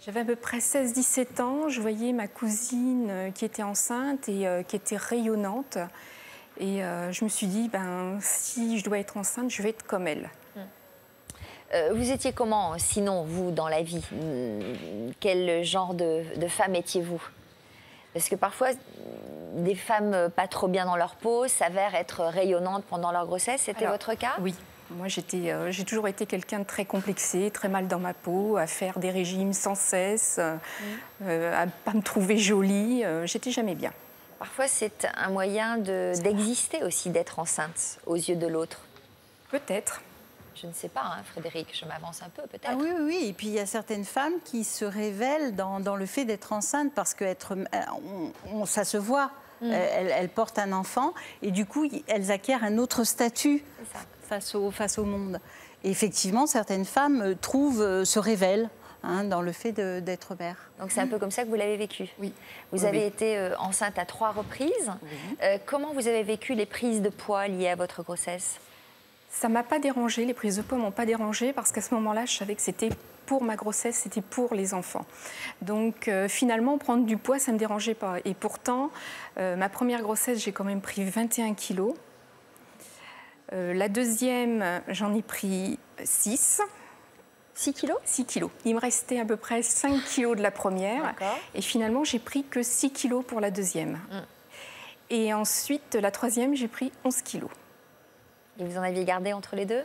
S15: J'avais à peu près 16-17 ans, je voyais ma cousine qui était enceinte et qui était rayonnante. Et je me suis dit, si je dois être enceinte, je vais être comme elle.
S2: Vous étiez comment, sinon, vous, dans la vie? Quel genre de femme étiez-vous? Parce que parfois, des femmes pas trop bien dans leur peau s'avèrent être rayonnantes pendant leur grossesse. C'était votre cas?
S15: Oui. Moi, j'ai toujours été quelqu'un de très complexé, très mal dans ma peau, à faire des régimes sans cesse, à ne pas me trouver jolie. J'étais jamais bien.
S2: Parfois, c'est un moyen d'exister aussi, d'être enceinte aux yeux de l'autre.
S15: Peut-être.
S2: Je ne sais pas, hein, Frédéric, je m'avance un peu peut-être.
S10: Ah oui, oui, oui. Et puis il y a certaines femmes qui se révèlent dans le fait d'être enceinte parce que ça se voit. Elles portent un enfant et du coup, elles acquièrent un autre statut face au monde. Et effectivement, certaines femmes se révèlent dans le fait d'être mère.
S2: Donc c'est un peu comme ça que vous l'avez vécu.
S10: Oui.
S2: Vous avez été enceinte à 3 reprises. Oui. Comment vous avez vécu les prises de poids liées à votre grossesse?
S15: Ça ne m'a pas dérangée, les prises de poids ne m'ont pas dérangée parce qu'à ce moment-là, je savais que c'était pour ma grossesse, c'était pour les enfants. Donc finalement, prendre du poids, ça ne me dérangeait pas. Et pourtant, ma première grossesse, j'ai quand même pris 21 kilos. La deuxième, j'en ai pris 6.
S2: 6 kilos?
S15: 6 kilos. Il me restait à peu près 5 kilos de la première. Et finalement, j'ai pris que 6 kilos pour la deuxième. Et ensuite, la troisième, j'ai pris 11 kilos.
S2: Et vous en aviez gardé entre les deux?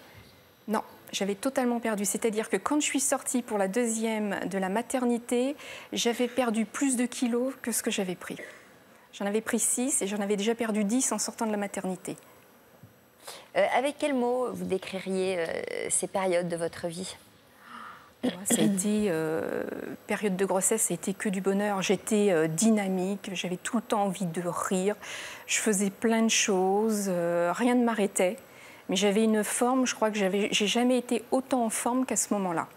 S15: Non, j'avais totalement perdu. C'est-à-dire que quand je suis sortie pour la deuxième de la maternité, j'avais perdu plus de kilos que ce que j'avais pris. J'en avais pris 6 et j'en avais déjà perdu 10 en sortant de la maternité.
S2: Avec quel mot vous décririez ces périodes de votre vie?
S15: Ça a été, période de grossesse, ça a été que du bonheur. J'étais dynamique, j'avais tout le temps envie de rire. Je faisais plein de choses, rien ne m'arrêtait. Mais j'avais une forme, je crois que j'ai jamais été autant en forme qu'à ce moment-là.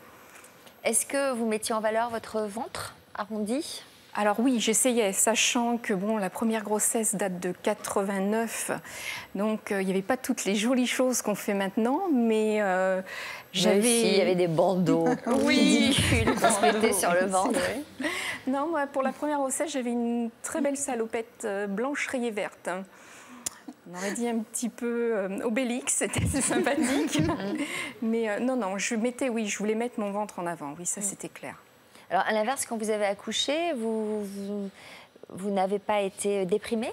S2: Est-ce que vous mettiez en valeur votre ventre arrondi?
S15: Alors oui, j'essayais, sachant que bon, la première grossesse date de 89, donc il n'y avait pas toutes les jolies choses qu'on fait maintenant, mais j'avais...
S2: Il y avait des bandeaux ridicules qu'on se mettait sur le ventre.
S15: Non, moi, pour la première grossesse, j'avais une très belle salopette blanche rayée verte. On aurait dit un petit peu Obélix, c'était assez sympathique. Mais non, je voulais mettre mon ventre en avant, oui, ça c'était clair.
S2: Alors, à l'inverse, quand vous avez accouché, vous n'avez pas été déprimée?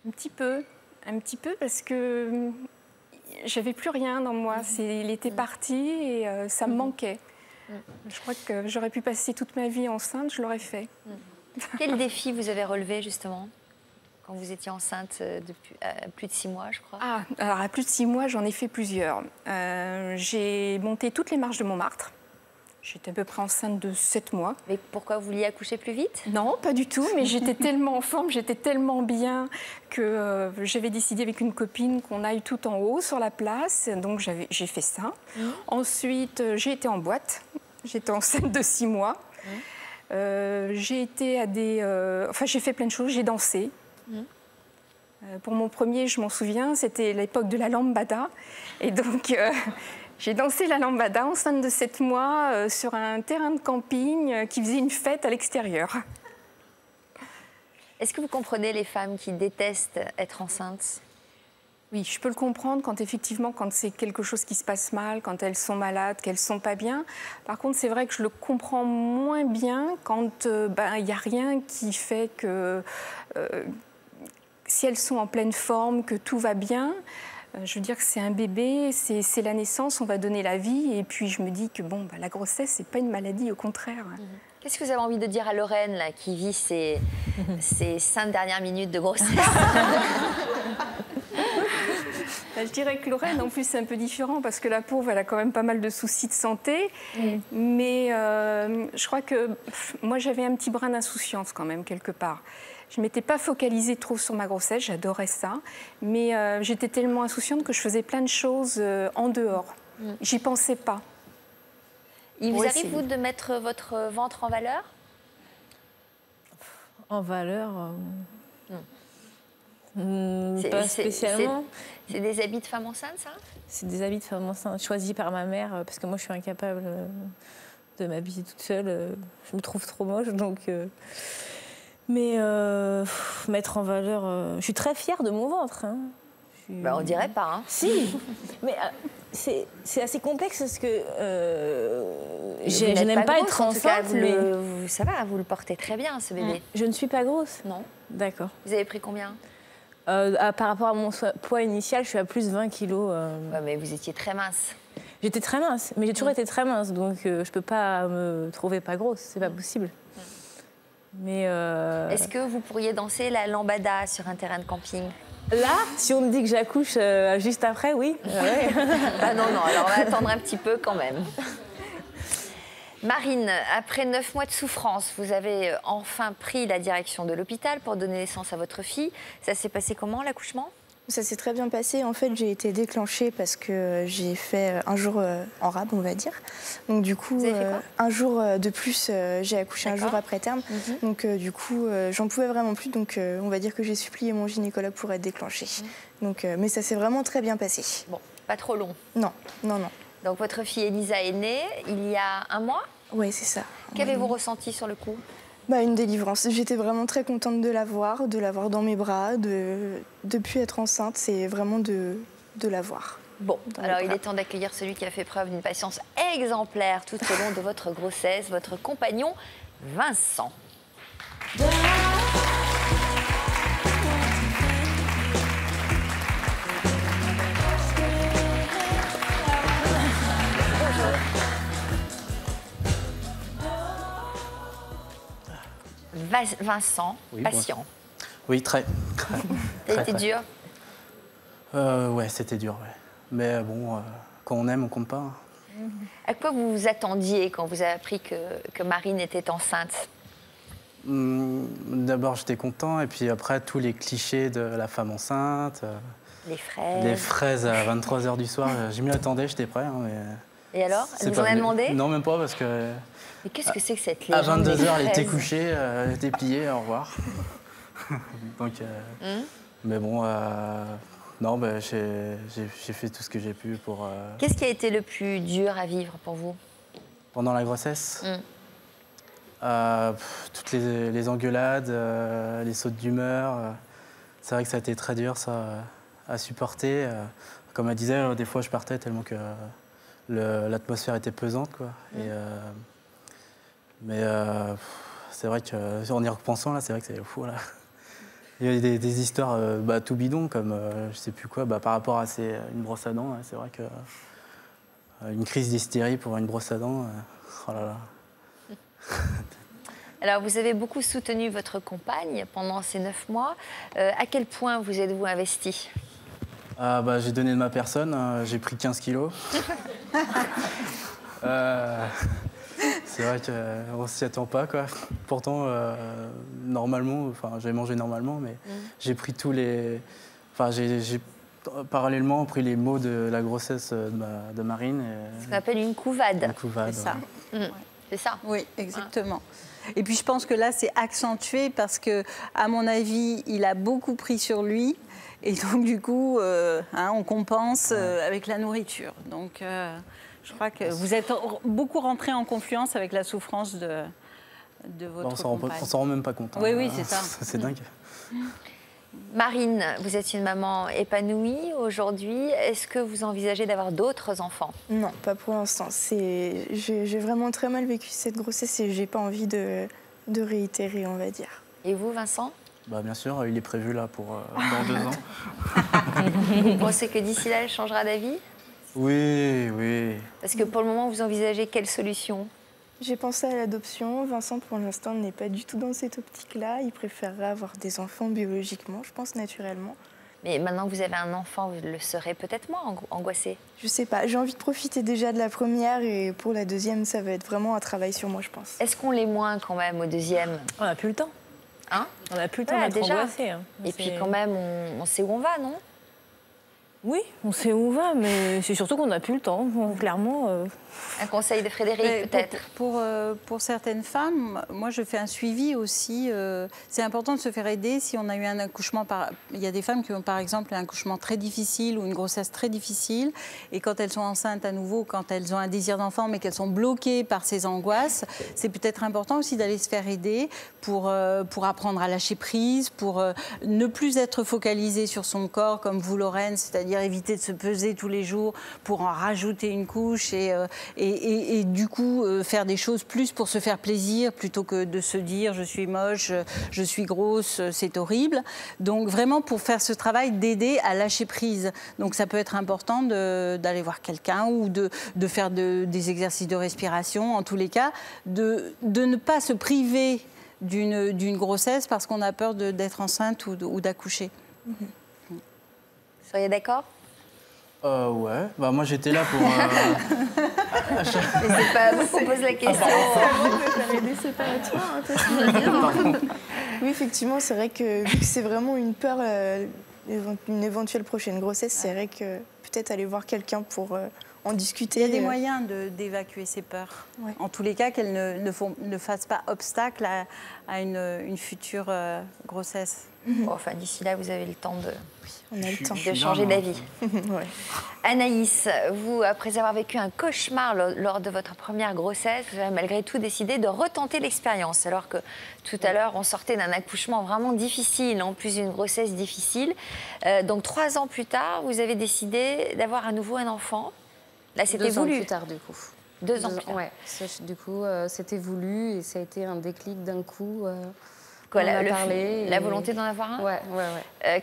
S15: Un petit peu, parce que j'avais plus rien dans moi. Il était parti et ça me manquait. Je crois que j'aurais pu passer toute ma vie enceinte, je l'aurais fait.
S2: Quel défi vous avez relevé, justement, quand vous étiez enceinte depuis plus de 6 mois, je crois?
S15: Alors, à plus de 6 mois, j'en ai fait plusieurs. J'ai monté toutes les marches de Montmartre. J'étais à peu près enceinte de 7 mois.
S2: Mais pourquoi vous vouliez accoucher plus vite?
S15: Non, pas du tout, mais j'étais tellement en forme, j'étais tellement bien que j'avais décidé avec une copine qu'on aille tout en haut sur la place. Donc j'ai fait ça. Ensuite, j'ai été en boîte. J'étais enceinte de 6 mois. J'ai été à j'ai fait plein de choses, j'ai dansé. Pour mon premier, je m'en souviens, c'était l'époque de la lambada. Et donc... J'ai dansé la lambada enceinte de 7 mois sur un terrain de camping qui faisait une fête à l'extérieur.
S2: Est-ce que vous comprenez les femmes qui détestent être enceintes?
S15: Oui, je peux le comprendre quand c'est quelque chose qui se passe mal, quand elles sont malades, qu'elles ne sont pas bien. Par contre, c'est vrai que je le comprends moins bien quand il n'y a rien qui fait que si elles sont en pleine forme, que tout va bien. Je veux dire que c'est un bébé, c'est la naissance, on va donner la vie. Et puis je me dis que la grossesse, c'est pas une maladie, au contraire.
S2: Qu'est-ce que vous avez envie de dire à Lorraine, là, qui vit ces 5 dernières minutes de grossesse?
S15: Je dirais que Lorraine, en plus, c'est un peu différent parce que la pauvre, elle a quand même pas mal de soucis de santé. Mais je crois que moi, j'avais un petit brin d'insouciance quand même, quelque part. Je ne m'étais pas focalisée trop sur ma grossesse, j'adorais ça. Mais j'étais tellement insouciante que je faisais plein de choses en dehors. J'y pensais pas.
S2: Il vous arrive, vous, de mettre votre ventre en valeur?
S1: En valeur pas spécialement.
S2: C'est des habits de femme enceinte, ça? C'est
S1: des habits de femme enceinte, choisis par ma mère, parce que moi, je suis incapable de m'habiller toute seule. Je me trouve trop moche, donc... Mais mettre en valeur... je suis très fière de mon ventre. Hein.
S2: On dirait pas. Hein.
S1: Si, mais c'est assez complexe parce que je n'aime pas être enceinte.
S2: Ça va, vous le portez très bien, ce bébé.
S1: Je ne suis pas grosse?
S2: Non.
S1: D'accord.
S2: Vous avez pris combien?
S1: Par rapport à mon poids initial, je suis à plus de 20 kilos.
S2: Ouais, mais vous étiez très mince.
S1: J'étais très mince, mais j'ai toujours été très mince, donc je peux pas me trouver pas grosse, c'est pas possible. Mais
S2: est-ce que vous pourriez danser la lambada sur un terrain de camping?
S1: Là, si on me dit que j'accouche juste après, oui. Ouais.
S2: Ah non, alors on va attendre un petit peu quand même. Marine, après 9 mois de souffrance, vous avez enfin pris la direction de l'hôpital pour donner naissance à votre fille. Ça s'est passé comment, l'accouchement ?
S3: Ça s'est très bien passé. En fait, j'ai été déclenchée parce que j'ai fait un jour en rab, on va dire. Donc du coup, un jour de plus, j'ai accouché un jour après terme. Donc du coup, j'en pouvais vraiment plus. Donc on va dire que j'ai supplié mon gynécologue pour être déclenchée. Donc, mais ça s'est vraiment très bien passé.
S2: Bon, pas trop long.
S3: Non, non, non.
S2: Donc votre fille Elisa est née il y a 1 mois ?
S3: Oui, c'est ça.
S2: Qu'avez-vous ressenti sur le coup ?
S3: Une délivrance. J'étais vraiment très contente de l'avoir dans mes bras, de plus être enceinte, c'est vraiment de l'avoir.
S2: Bon, alors il est temps d'accueillir celui qui a fait preuve d'une patience exemplaire tout au long de votre grossesse, votre compagnon Vincent. Vincent,
S5: oui,
S2: patient.
S5: Bon. Oui, très.
S2: Ça a été dur ?
S5: Ouais, c'était dur, ouais. Mais bon, quand on aime, on compte pas.
S2: À quoi vous vous attendiez quand vous avez appris que Marine était enceinte ?
S5: D'abord, j'étais content, et puis après, tous les clichés de la femme enceinte.
S2: Les fraises.
S5: Les fraises à 23h du soir, je m'y attendais, j'étais prêt. Hein, mais
S2: et alors, elle vous en a demandé ?
S5: Non, même pas, parce que...
S2: Mais qu'est-ce que c'est que cette légende ?
S5: À 22h, elle était couchée, elle était pliée, au revoir. Donc, mais bon, non, j'ai fait tout ce que j'ai pu pour...
S2: Qu'est-ce qui a été le plus dur à vivre pour vous ?
S5: Pendant la grossesse toutes les engueulades, les sautes d'humeur. C'est vrai que ça a été très dur, ça, à supporter. Comme elle disait, des fois, je partais tellement que l'atmosphère était pesante, quoi. Mais c'est vrai qu'en y repensant, là, c'est vrai que c'est fou, là. Il y a des histoires tout bidons, comme je sais plus quoi, par rapport à une brosse à dents. C'est vrai que une crise d'hystérie pour une brosse à dents, oh là là.
S2: Alors, vous avez beaucoup soutenu votre compagne pendant ces 9 mois. À quel point vous êtes-vous investi ?
S5: J'ai donné de ma personne, j'ai pris 15 kilos. C'est vrai qu'on ne s'y attend pas, quoi. Pourtant, normalement, j'ai mangé normalement, mais j'ai pris tous les... j'ai parallèlement pris les maux de la grossesse de Marine.
S2: Ce qu'on appelle une couvade.
S5: Une couvade,
S10: c'est ça.
S2: C'est ça.
S10: Oui, exactement. Et puis je pense que là, c'est accentué parce que, à mon avis, il a beaucoup pris sur lui. Et donc, du coup, on compense avec la nourriture. Donc, je crois que vous êtes beaucoup rentré en confluence avec la souffrance de votre compagne.
S5: On s'en rend même pas compte.
S10: Oui, oui, c'est ça.
S5: C'est dingue.
S2: Marine, vous êtes une maman épanouie aujourd'hui. Est-ce que vous envisagez d'avoir d'autres enfants ?
S3: Non, pas pour l'instant. J'ai vraiment très mal vécu cette grossesse et j'ai pas envie de réitérer, on va dire.
S2: Et vous, Vincent ?
S5: Bien sûr, il est prévu là pour dans 2 ans.
S2: Vous pensez que d'ici là, elle changera d'avis ?
S5: Oui, oui.
S2: Parce que pour le moment, vous envisagez quelle solution ?
S3: J'ai pensé à l'adoption. Vincent, pour l'instant, n'est pas du tout dans cette optique-là. Il préférerait avoir des enfants biologiquement, je pense, naturellement.
S2: Mais maintenant que vous avez un enfant, vous le serez peut-être moins angoissé ?
S3: Je sais pas. J'ai envie de profiter déjà de la première et pour la deuxième, ça va être vraiment un travail sur moi, je pense.
S2: Est-ce qu'on l'est moins quand même au deuxième ?
S1: On n'a plus le temps.
S2: Hein ?
S1: On n'a plus le temps d'être angoissé. Hein.
S2: Et puis quand même, on sait où on va, non ?
S1: Oui, on sait où on va, mais c'est surtout qu'on n'a plus le temps, clairement.
S2: Un conseil de Frédéric, peut-être ?
S10: Pour certaines femmes, moi je fais un suivi aussi. C'est important de se faire aider si on a eu un accouchement. Il y a des femmes qui ont par exemple un accouchement très difficile ou une grossesse très difficile. Et quand elles sont enceintes à nouveau, quand elles ont un désir d'enfant mais qu'elles sont bloquées par ces angoisses, c'est peut-être important aussi d'aller se faire aider pour apprendre à lâcher prise, pour ne plus être focalisée sur son corps comme vous, Lorraine, c'est-à-dire éviter de se peser tous les jours pour en rajouter une couche et du coup faire des choses plus pour se faire plaisir plutôt que de se dire je suis moche, je suis grosse, c'est horrible. Donc vraiment pour faire ce travail d'aider à lâcher prise. Donc ça peut être important d'aller voir quelqu'un ou de faire des exercices de respiration. En tous les cas, de ne pas se priver d'une grossesse parce qu'on a peur d'être enceinte ou d'accoucher.
S2: seriez d'accord?
S5: Ouais, bah moi j'étais là pour...
S2: Mais c'est pas à vous qu'on pose la question.
S3: Oui, effectivement, c'est vrai que vu que c'est vraiment une peur, une éventuelle prochaine grossesse, c'est vrai que peut-être aller voir quelqu'un pour en discuter.
S10: Il y a des moyens d'évacuer ces peurs.
S3: Ouais.
S10: En tous les cas, qu'elles ne fassent pas obstacle à une future grossesse.
S2: Bon, enfin, d'ici là, vous avez le temps de
S3: de
S2: changer d'avis.
S3: Ouais.
S2: Anaïs, vous, après avoir vécu un cauchemar lors de votre première grossesse, vous avez malgré tout décidé de retenter l'expérience, alors que tout à l'heure, on sortait d'un accouchement vraiment difficile, en plus d'une grossesse difficile. Donc 3 ans plus tard, vous avez décidé d'avoir à nouveau un enfant. Là, c'était voulu.
S11: 2 ans plus tard, du coup.
S2: 2 ans plus tard.
S11: Ouais, du coup, c'était voulu et ça a été un déclic d'un coup.
S2: Quoi,
S11: on a parlé
S2: la volonté d'en avoir un?
S11: Ouais.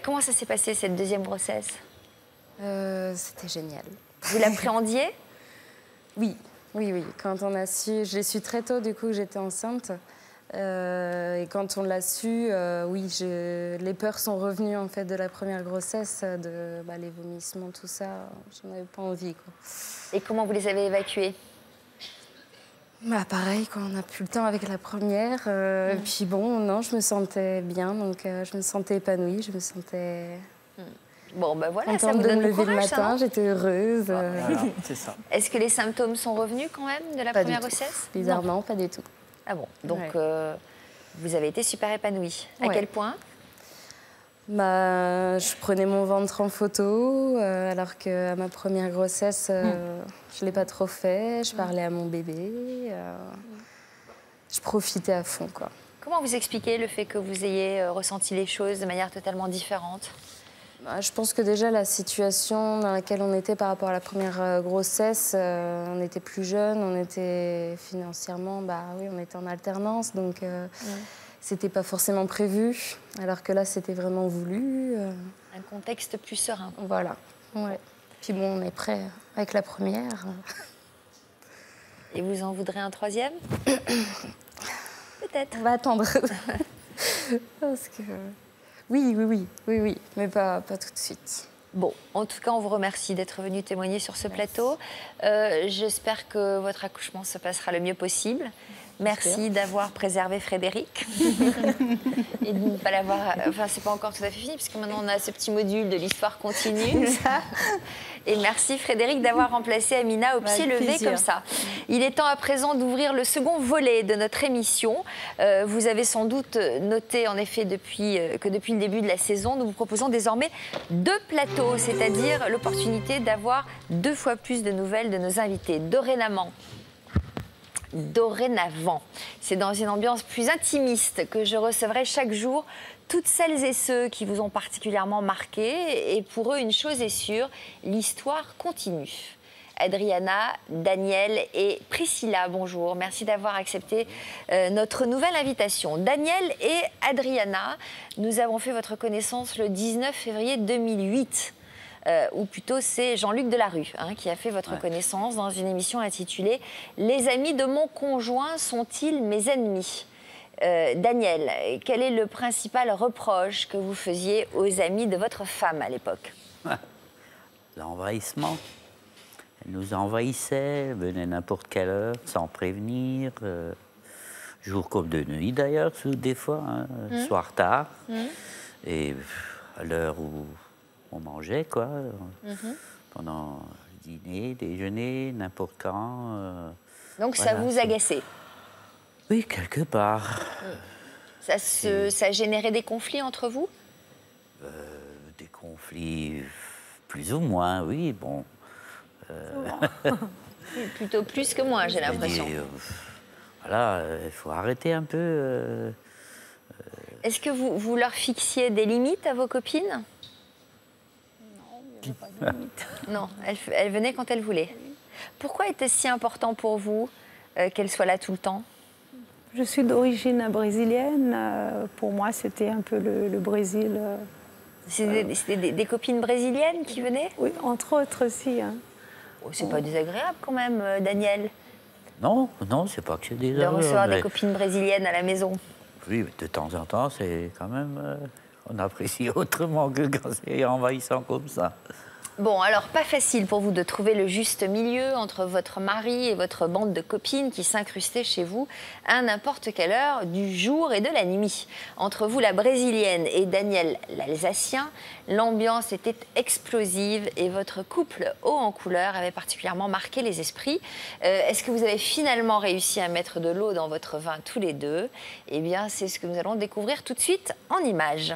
S2: Comment ça s'est passé, cette deuxième grossesse?
S11: C'était génial.
S2: Vous l'appréhendiez?
S11: Oui. Quand on a su, je l'ai su très tôt, du coup, j'étais enceinte. Et quand on l'a su, les peurs sont revenues en fait de la première grossesse, les vomissements, tout ça. J'en avais pas envie, quoi.
S2: Et comment vous les avez évacués?
S11: Pareil, on n'a plus le temps avec la première. Et puis bon, non, je me sentais bien, donc je me sentais épanouie, je me sentais...
S2: Bon, ben voilà, ça
S11: contente
S2: vous
S11: de
S2: donne
S11: me
S2: le
S11: lever le
S2: courage,
S11: matin, j'étais heureuse.
S5: Voilà, c'est ça.
S2: Est-ce que les symptômes sont revenus quand même de la
S11: Pas
S2: première
S11: du tout.
S2: grossesse?
S11: Bizarrement,
S2: Non.
S11: pas du tout.
S2: Ah bon, donc
S11: Ouais.
S2: Vous avez été super épanouie. À
S11: Ouais.
S2: quel point?
S11: Je prenais mon ventre en photo, alors qu'à ma première grossesse, je ne l'ai pas trop fait. Je parlais à mon bébé. Je profitais à fond, quoi.
S2: Comment vous expliquez le fait que vous ayez ressenti les choses de manière totalement différente?
S11: Je pense que déjà, la situation dans laquelle on était par rapport à la première grossesse, on était plus jeunes, on était financièrement, on était en alternance, donc c'était pas forcément prévu, alors que là, c'était vraiment voulu.
S2: Un contexte plus serein.
S11: Voilà, ouais. Puis bon, on est prêt avec la première.
S2: Et vous en voudrez un troisième? Peut-être.
S11: On va attendre. Parce que... Oui, mais pas tout de suite.
S2: Bon, en tout cas, on vous remercie d'être venu témoigner sur ce plateau. J'espère que votre accouchement se passera le mieux possible. Merci d'avoir préservé Frédéric et de ne pas l'avoir... Enfin, c'est pas encore tout à fait fini, puisque maintenant on a ce petit module de l'histoire continue. Et merci Frédéric d'avoir remplacé Amina au pied levé comme ça. Il est temps à présent d'ouvrir le second volet de notre émission. Vous avez sans doute noté en effet que depuis le début de la saison, nous vous proposons désormais 2 plateaux, c'est-à-dire l'opportunité d'avoir 2 fois plus de nouvelles de nos invités. Dorénavant, c'est dans une ambiance plus intimiste que je recevrai chaque jour toutes celles et ceux qui vous ont particulièrement marqué. Et pour eux, une chose est sûre, l'histoire continue. Adriana, Daniel et Priscilla, bonjour. Merci d'avoir accepté notre nouvelle invitation. Daniel et Adriana, nous avons fait votre connaissance le 19 février 2008. Ou plutôt c'est Jean-Luc Delarue qui a fait votre connaissance dans une émission intitulée « Les amis de mon conjoint sont-ils mes ennemis ?» Daniel, quel est le principal reproche que vous faisiez aux amis de votre femme à l'époque?
S13: L'envahissement. Elle nous envahissait, elle venait n'importe quelle heure, sans prévenir, jour comme de nuit d'ailleurs, des fois, soir tard. Et à l'heure où on mangeait, quoi, pendant le dîner, déjeuner, n'importe quand.
S2: Donc
S13: voilà,
S2: ça vous agaçait?
S13: Oui, quelque part.
S2: Ça générait des conflits entre vous?
S13: Des conflits, plus ou moins, oui, bon.
S2: Plutôt plus que moins, j'ai l'impression.
S13: Voilà, il faut arrêter un peu.
S2: Est-ce que vous leur fixiez des limites à vos copines? Non, elle venait quand elle voulait. Pourquoi était-ce si important pour vous qu'elle soit là tout le temps?
S16: Je suis d'origine brésilienne. Pour moi, c'était un peu le Brésil.
S2: C'était des copines brésiliennes qui venaient?
S16: Oui, entre autres aussi.
S2: Oh, c'est pas désagréable quand même, Daniel?
S13: Non, c'est pas que c'est désagréable.
S2: De recevoir des copines brésiliennes à la maison?
S13: Oui, mais de temps en temps, c'est quand même On apprécie autrement que quand c'est envahissant comme ça.
S2: Bon, alors pas facile pour vous de trouver le juste milieu entre votre mari et votre bande de copines qui s'incrustaient chez vous à n'importe quelle heure du jour et de la nuit. Entre vous, la brésilienne, et Daniel, l'alsacien, l'ambiance était explosive et votre couple haut en couleur avait particulièrement marqué les esprits. Est-ce que vous avez finalement réussi à mettre de l'eau dans votre vin tous les deux? Eh bien, c'est ce que nous allons découvrir tout de suite en images.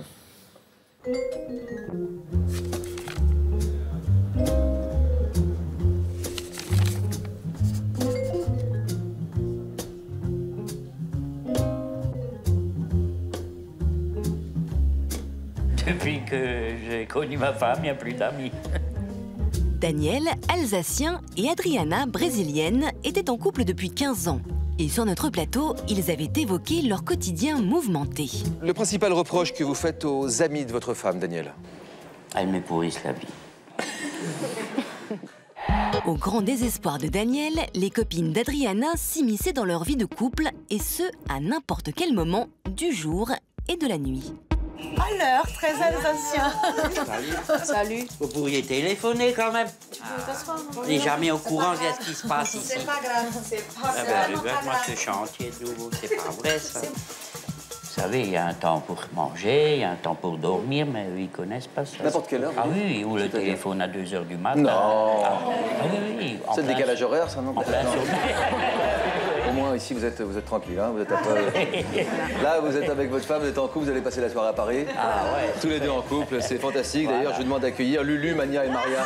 S13: Depuis que j'ai connu ma femme, il n'y a plus d'amis.
S4: Daniel, alsacien, et Adriana, brésilienne, étaient en couple depuis 15 ans. Et sur notre plateau, ils avaient évoqué leur quotidien mouvementé.
S12: Le principal reproche que vous faites aux amis de votre femme, Daniel?
S13: Elles me pourrissent la vie.
S4: Au grand désespoir de Daniel, les copines d'Adriana s'immisçaient dans leur vie de couple, et ce, à n'importe quel moment du jour et de la nuit.
S17: Alors, très alsacien.
S13: Salut.
S17: Salut.
S13: Vous pourriez téléphoner quand même. On n'est jamais au courant de ce qui se passe ici.
S17: C'est pas grave, c'est pas grave.
S13: Regarde-moi ce chantier de nouveau, c'est pas vrai ça. Vous savez, il y a un temps pour manger, il y a un temps pour dormir, mais eux, ils connaissent pas ça.
S12: N'importe quelle heure?
S13: Ah oui, ou le téléphone à 2 h du matin.
S12: Non.
S13: Ah, oui.
S12: C'est le décalage horaire, ça, non?
S13: En plein sur...
S12: Au moins, ici, vous êtes tranquille, hein? Vous êtes Là, vous êtes avec votre femme, vous êtes en couple, vous allez passer la soirée à Paris.
S13: Ah ouais.
S12: Tous les deux en couple, c'est fantastique. Voilà. D'ailleurs, je vous demande d'accueillir Lulu, Mania et Maria.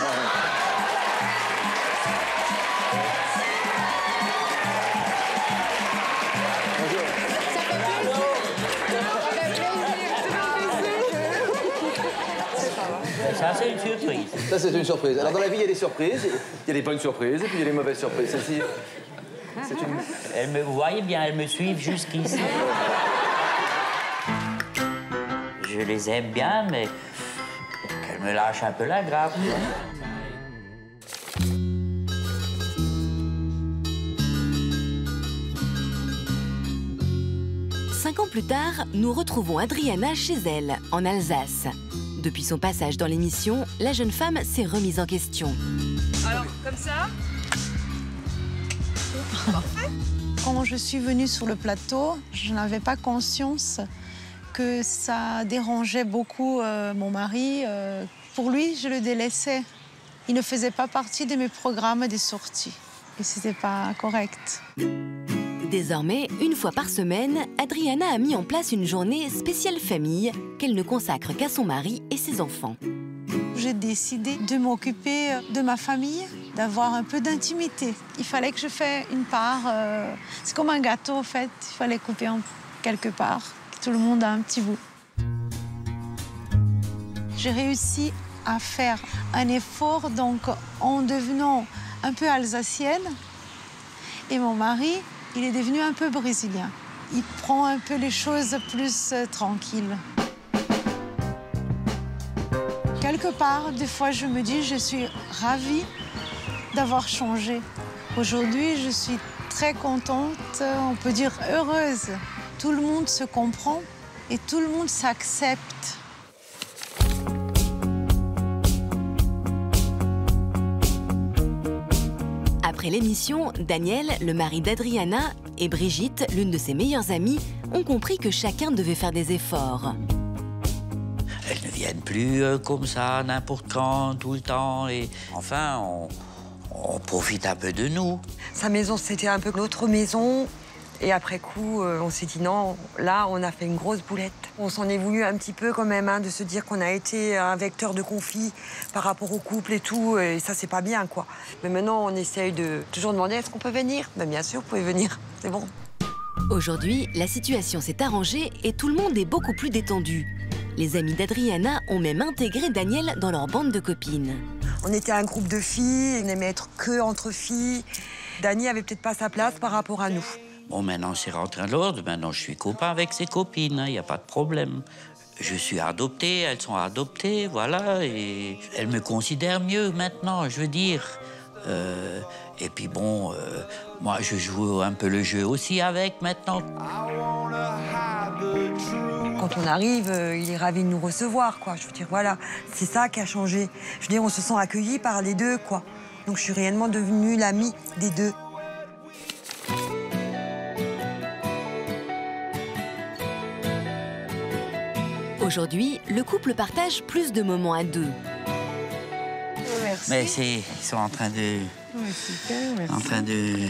S13: Ça, c'est une surprise.
S12: Ça, c'est une surprise. Alors, dans la vie, il y a des surprises. Il y a des bonnes surprises et puis il y a des mauvaises surprises. Celle-ci, c'est une...
S13: Elles me voient bien, elles me suivent jusqu'ici. Je les aime bien, mais qu'elles me lâchent un peu la grappe.
S4: 5 ans plus tard, nous retrouvons Adriana chez elle, en Alsace. Depuis son passage dans l'émission, la jeune femme s'est remise en question.
S17: Alors, comme ça. Parfait. Quand je suis venue sur le plateau, je n'avais pas conscience que ça dérangeait beaucoup mon mari. Pour lui, je le délaissais. Il ne faisait pas partie de mes programmes des sorties. Et c'était pas correct.
S4: Désormais, une fois par semaine, Adriana a mis en place une journée spéciale famille qu'elle ne consacre qu'à son mari et ses enfants.
S17: J'ai décidé de m'occuper de ma famille, d'avoir un peu d'intimité. Il fallait que je fasse une part. C'est comme un gâteau, en fait. Il fallait couper quelque part, que tout le monde a un petit bout. J'ai réussi à faire un effort donc, en devenant un peu alsacienne. Et mon mari, il est devenu un peu brésilien. Il prend un peu les choses plus tranquilles. Quelque part, des fois, je me dis, je suis ravie d'avoir changé. Aujourd'hui, je suis très contente, on peut dire heureuse. Tout le monde se comprend et tout le monde s'accepte.
S4: Après l'émission, Daniel, le mari d'Adriana, et Brigitte, l'une de ses meilleures amies, ont compris que chacun devait faire des efforts.
S13: Elles ne viennent plus comme ça, n'importe quand, tout le temps. Et enfin, on profite un peu de nous.
S18: Sa maison, c'était un peu notre maison. Et après coup, on s'est dit non, là, on a fait une grosse boulette. On s'en est voulu un petit peu quand même, hein, de se dire qu'on a été un vecteur de conflit par rapport au couple et tout. Et ça, c'est pas bien, quoi. Mais maintenant, on essaye de toujours demander, est-ce qu'on peut venir? Ben, bien sûr, vous pouvez venir, c'est bon.
S4: Aujourd'hui, la situation s'est arrangée et tout le monde est beaucoup plus détendu. Les amis d'Adriana ont même intégré Daniel dans leur bande de copines.
S18: On était un groupe de filles, on aimait être que entre filles. Dani avait peut-être pas sa place par rapport à nous.
S13: Bon, maintenant, c'est rentré à l'ordre. Maintenant, je suis copain avec ses copines, il n'y a pas de problème. Je suis adopté, elles sont adoptées, voilà. Et elles me considèrent mieux maintenant, je veux dire. Et puis bon, moi je joue un peu le jeu aussi avec maintenant.
S18: Quand on arrive, il est ravi de nous recevoir, quoi. Je veux dire, voilà, c'est ça qui a changé. Je veux dire, on se sent accueillis par les deux, quoi. Donc je suis réellement devenue l'amie des deux.
S4: Aujourd'hui, le couple partage plus de moments à deux.
S13: Merci. Mais ils sont en train de...
S18: Oui, super, merci.
S13: En train de...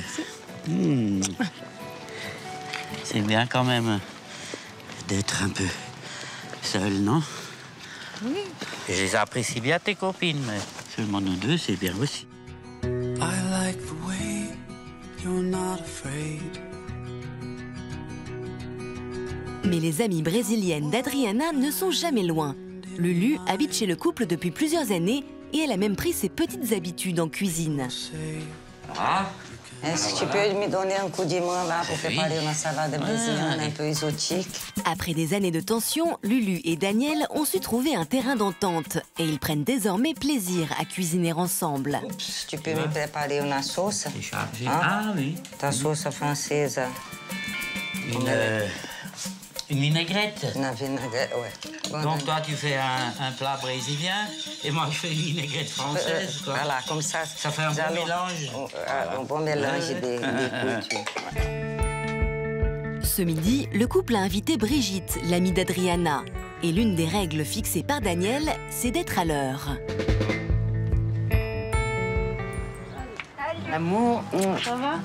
S13: C'est bien quand même d'être un peu seul, non?
S18: Oui.
S13: Je les apprécie bien, tes copines, mais seulement nous deux, c'est bien aussi.
S19: I like the way you're not afraid.
S4: Mais les amies brésiliennes d'Adriana ne sont jamais loin. Lulu habite chez le couple depuis plusieurs années et elle a même pris ses petites habitudes en cuisine.
S13: Ah.
S20: Est-ce que tu peux me donner un coup de main là pour préparer une salade brésilienne un peu exotique?
S4: Après des années de tension, Lulu et Daniel ont su trouver un terrain d'entente et ils prennent désormais plaisir à cuisiner ensemble.
S20: Tu peux me préparer une sauce?
S13: Ah oui.
S20: Ta sauce française.
S13: Une vinaigrette.
S20: Une vinaigrette, ouais. Bon,
S13: donc toi, tu fais un plat brésilien et moi, je fais une vinaigrette française, quoi.
S20: Voilà, comme ça.
S13: Ça fait un bon mélange.
S20: Un bon mélange des cultures.
S4: Ce midi, le couple a invité Brigitte, l'amie d'Adriana. Et l'une des règles fixées par Daniel, c'est d'être à l'heure.
S20: L'amour,
S14: ça va?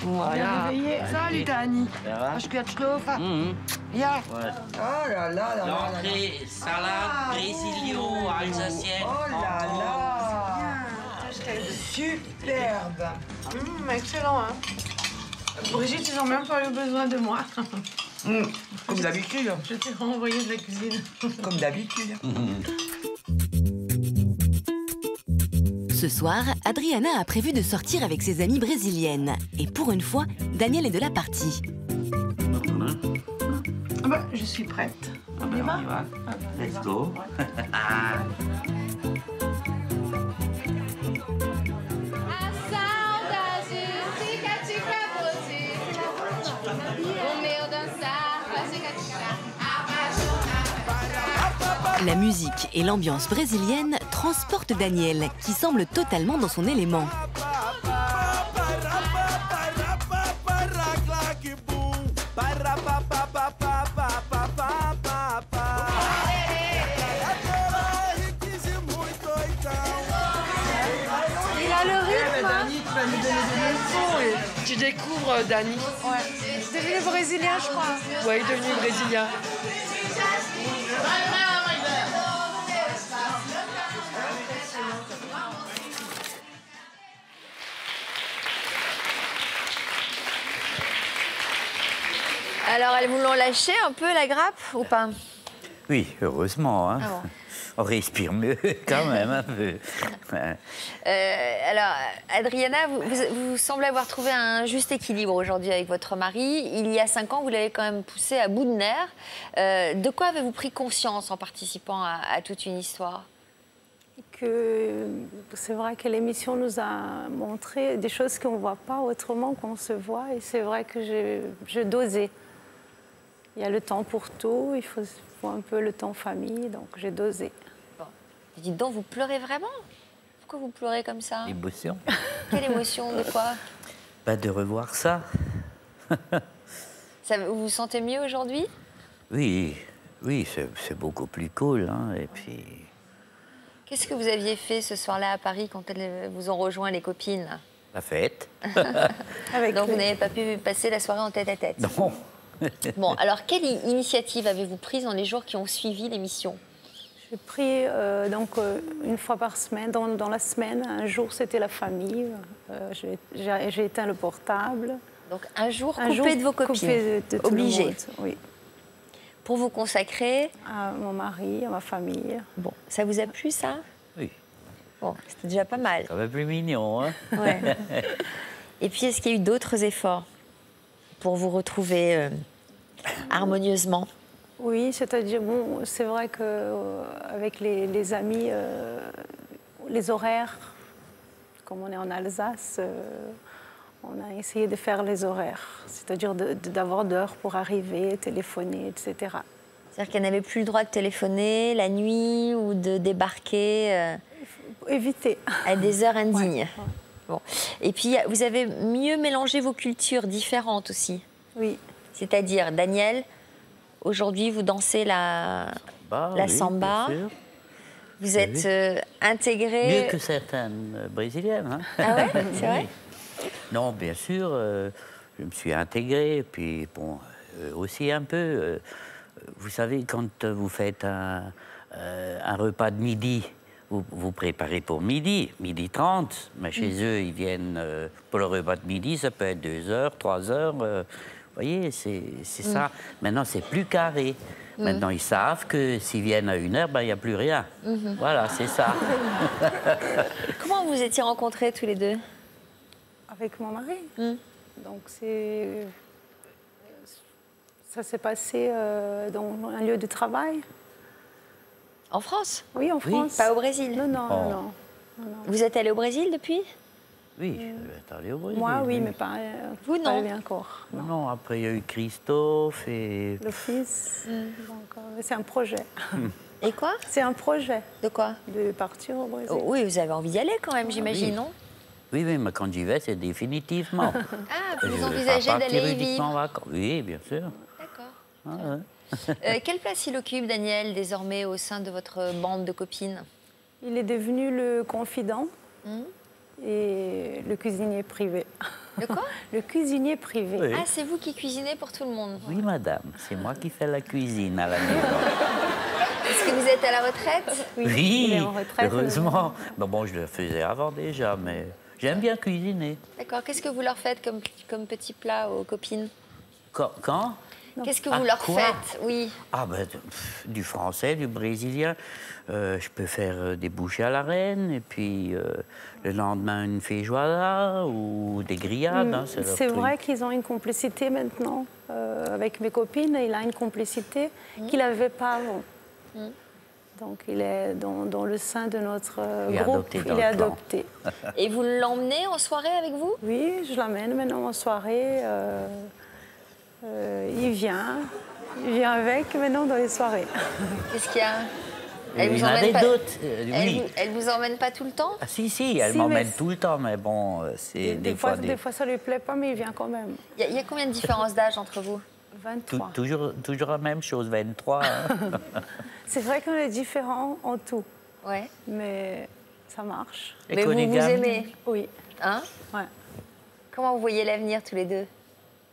S20: Voilà.
S14: Salut Dani.
S20: Acho que louva. Ja.
S18: Oh là là là là.
S13: L'entrée, salade, brésilio, alsacienne.
S18: Oh là là. Superbe.
S9: Excellent, hein. Brigitte, ils n'ont même pas eu besoin de moi.
S18: Comme d'habitude.
S9: Je t'ai renvoyé de la cuisine.
S18: Comme d'habitude.
S4: Ce soir, Adriana a prévu de sortir avec ses amies brésiliennes. Et pour une fois, Daniel est de la partie.
S9: Ah bah, je suis prête.
S13: On y va. Let's go.
S4: La musique et l'ambiance brésilienne transportent Daniel, qui semble totalement dans son élément.
S9: Il a le rythme.
S18: Dani, tu vas nous donner des leçons et tu découvres Dani.
S9: Ouais. C'est devenu brésilien, je crois.
S18: Ouais, il est devenu brésilien.
S2: Alors, elles vous l'ont lâché un peu, la grappe, ou pas?
S13: Oui, heureusement. Hein.
S2: Ah bon.
S13: On respire mieux quand même un peu.
S2: Alors, Adriana, vous semblez avoir trouvé un juste équilibre aujourd'hui avec votre mari. Il y a 5 ans, vous l'avez quand même poussé à bout de nerfs. De quoi avez-vous pris conscience en participant à toute une histoire?
S16: Que c'est vrai que l'émission nous a montré des choses qu'on ne voit pas autrement qu'on se voit. Et c'est vrai que je dosais. Il y a le temps pour tout, il faut un peu le temps famille, donc j'ai dosé.
S2: Bon. Dites donc, vous pleurez vraiment? Pourquoi vous pleurez comme ça?
S13: Émotion.
S2: Quelle émotion? De quoi?
S13: Pas de revoir ça.
S2: Vous vous sentez mieux aujourd'hui?
S13: Oui, c'est beaucoup plus cool. Hein, et puis...
S2: Qu'est-ce que vous aviez fait ce soir-là à Paris quand elles vous ont rejoint, les copines?
S13: La fête.
S2: Donc vous n'avez pas pu passer la soirée en tête-à-tête?
S13: Non.
S2: Bon, alors quelle initiative avez-vous prise dans les jours qui ont suivi l'émission?
S16: J'ai pris une fois par semaine, dans la semaine, un jour c'était la famille, j'ai éteint le portable.
S2: Donc un jour coupé de vos copines, obligé.
S16: Oui.
S2: Pour vous consacrer
S16: à mon mari, à ma famille.
S2: Bon, ça vous a plu ça?
S13: Oui.
S2: Bon, c'était déjà pas mal.
S13: Ça va plus mignon, hein?
S2: Ouais. Et puis est-ce qu'il y a eu d'autres efforts pour vous retrouver harmonieusement?
S16: Oui, c'est-à-dire, bon, c'est vrai qu'avec les amis, les horaires comme on est en Alsace, on a essayé de faire les horaires, c'est-à-dire d'avoir d'heures pour arriver, téléphoner, etc.
S2: C'est-à-dire qu'elle n'avait plus le droit de téléphoner la nuit ou de débarquer
S16: éviter.
S2: À des heures indignes.
S16: Ouais.
S2: Bon. Et puis, vous avez mieux mélangé vos cultures différentes aussi.
S16: Oui.
S2: C'est-à-dire, Daniel, aujourd'hui, vous dansez la samba.
S13: Bien sûr.
S2: Vous êtes intégré...
S13: Mieux que certaines brésiliennes. Hein.
S2: Ah ouais, c'est vrai?
S13: Non, bien sûr, je me suis intégré, puis bon, aussi un peu... vous savez, quand vous faites un repas de midi, vous préparez pour midi 30, mais chez eux, ils viennent pour le repas de midi, ça peut être 2 heures, 3 heures. Vous voyez, c'est ça. Maintenant, c'est plus carré. Maintenant, ils savent que s'ils viennent à 1 heure, ben, il n'y a plus rien. Voilà, c'est ça.
S2: Comment vous étiez rencontrés tous les deux?
S16: Avec mon mari. Donc, ça s'est passé dans un lieu de travail.
S2: En France?
S16: Oui, en France.
S2: Pas au Brésil?
S16: Non, non,
S13: Oh.
S16: non.
S2: Vous êtes allé au Brésil depuis?
S13: Oui, je vais être allé au Brésil.
S16: Moi, oui, mais pas,
S2: vous,
S16: pas
S2: non.
S16: allé encore.
S13: Non, après, il y a eu Christophe et...
S16: Le fils. Donc, c'est un projet.
S2: Et quoi?
S16: C'est un projet.
S2: De quoi?
S16: De partir au Brésil.
S2: Oh, oui, vous avez envie d'y aller quand même, j'imagine,
S13: oui.
S2: non?
S13: Oui, mais quand j'y vais, c'est définitivement.
S2: Ah,
S13: Je
S2: vous
S13: vais pas
S2: envisagez
S13: partir
S2: d'aller y
S13: uniquement en
S2: vivre?
S13: vacances. Oui, bien sûr.
S2: D'accord.
S13: Ah, ouais.
S2: Quelle place il occupe, Daniel, désormais au sein de votre bande de copines?
S16: Il est devenu le confident et le cuisinier privé.
S2: Le quoi?
S16: Le cuisinier privé.
S13: Oui.
S2: Ah, c'est vous qui cuisinez pour tout le monde?
S13: Oui, madame, c'est moi qui fais la cuisine à la maison.
S2: Est-ce que vous êtes à la retraite?
S16: Il est en retraite.
S13: Heureusement. Bon, je le faisais avant déjà, mais j'aime bien cuisiner.
S2: D'accord. Qu'est-ce que vous leur faites comme petit plat aux copines?
S13: Quand?
S2: Qu'est-ce que vous leur faites? Oui.
S13: Ah ben, du français, du brésilien. Je peux faire des bouchées à la reine, et puis le lendemain, une feijoada ou des grillades. Hein,
S16: c'est vrai qu'ils ont une complicité maintenant. Avec mes copines, il a une complicité qu'il n'avait pas avant. Donc, il est dans le sein de notre groupe. Il est adopté.
S2: Et vous l'emmenez en soirée avec vous?
S16: Oui, je l'emmène maintenant en soirée. Il vient avec maintenant dans les soirées.
S2: Qu'est-ce qu'il y a?
S13: Elle vous emmène pas...
S2: Elle vous emmène pas tout le temps?
S13: Ah, si, elle m'emmène tout le temps, mais bon, c'est
S16: des fois ça lui plaît pas, mais il vient quand même.
S2: Il y a combien de différences d'âge entre vous?
S16: 23.
S13: Toujours la même chose, 23. Hein.
S16: C'est vrai qu'on est différents en tout.
S2: Ouais.
S16: Mais ça marche.
S2: Mais vous vous aimez?
S16: Oui.
S2: Hein?
S16: Ouais.
S2: Comment vous voyez l'avenir tous les deux?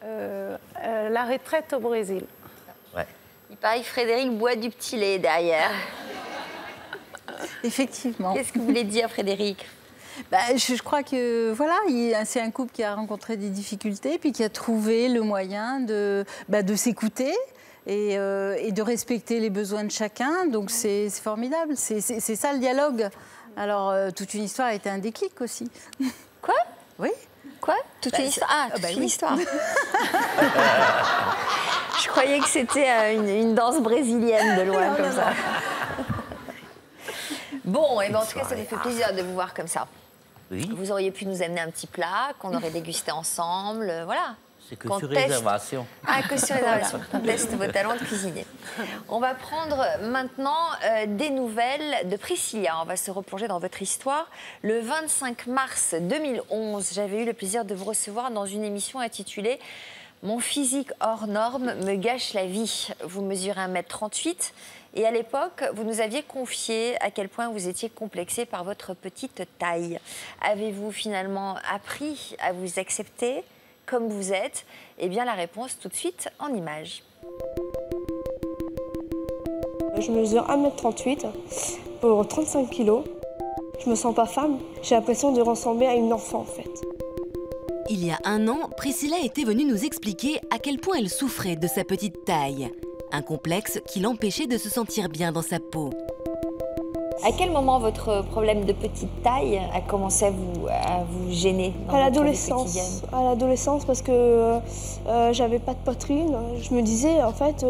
S16: La retraite au Brésil.
S13: Ouais.
S2: Il paraît que Frédéric boit du petit lait derrière.
S10: Effectivement.
S2: Qu'est-ce que vous voulez dire, Frédéric?
S10: Je crois que voilà, c'est un couple qui a rencontré des difficultés, puis qui a trouvé le moyen de s'écouter et de respecter les besoins de chacun. Donc c'est formidable, c'est ça le dialogue. Alors toute une histoire a été un déclic aussi.
S2: Quoi?
S10: Oui.
S2: Quoi? Toute une histoire? Ah, toute une histoire. Je croyais que c'était une danse brésilienne de loin, comme ça. Bon, et ben en tout cas, ça nous fait plaisir de vous voir comme ça.
S13: Oui.
S2: Vous auriez pu nous amener un petit plat qu'on aurait dégusté ensemble, voilà.
S13: C'est que sur réservation.
S2: Ah, que sur réservation. On teste vos talents de cuisinier. On va prendre maintenant des nouvelles de Priscilla. On va se replonger dans votre histoire. Le 25 mars 2011, j'avais eu le plaisir de vous recevoir dans une émission intitulée « Mon physique hors norme me gâche la vie ». Vous mesurez 1m38 et à l'époque, vous nous aviez confié à quel point vous étiez complexé par votre petite taille. Avez-vous finalement appris à vous accepter comme vous êtes? Eh bien, la réponse tout de suite en images.
S14: Je mesure 1m38 pour 35 kg. Je me sens pas femme. J'ai l'impression de ressembler à une enfant, en fait.
S4: Il y a 1 an, Priscilla était venue nous expliquer à quel point elle souffrait de sa petite taille. Un complexe qui l'empêchait de se sentir bien dans sa peau.
S2: À quel moment votre problème de petite taille a commencé à vous gêner dans
S14: À
S2: votre vie quotidienne?
S14: À l'adolescence, parce que j'avais pas de poitrine. Je me disais, en fait,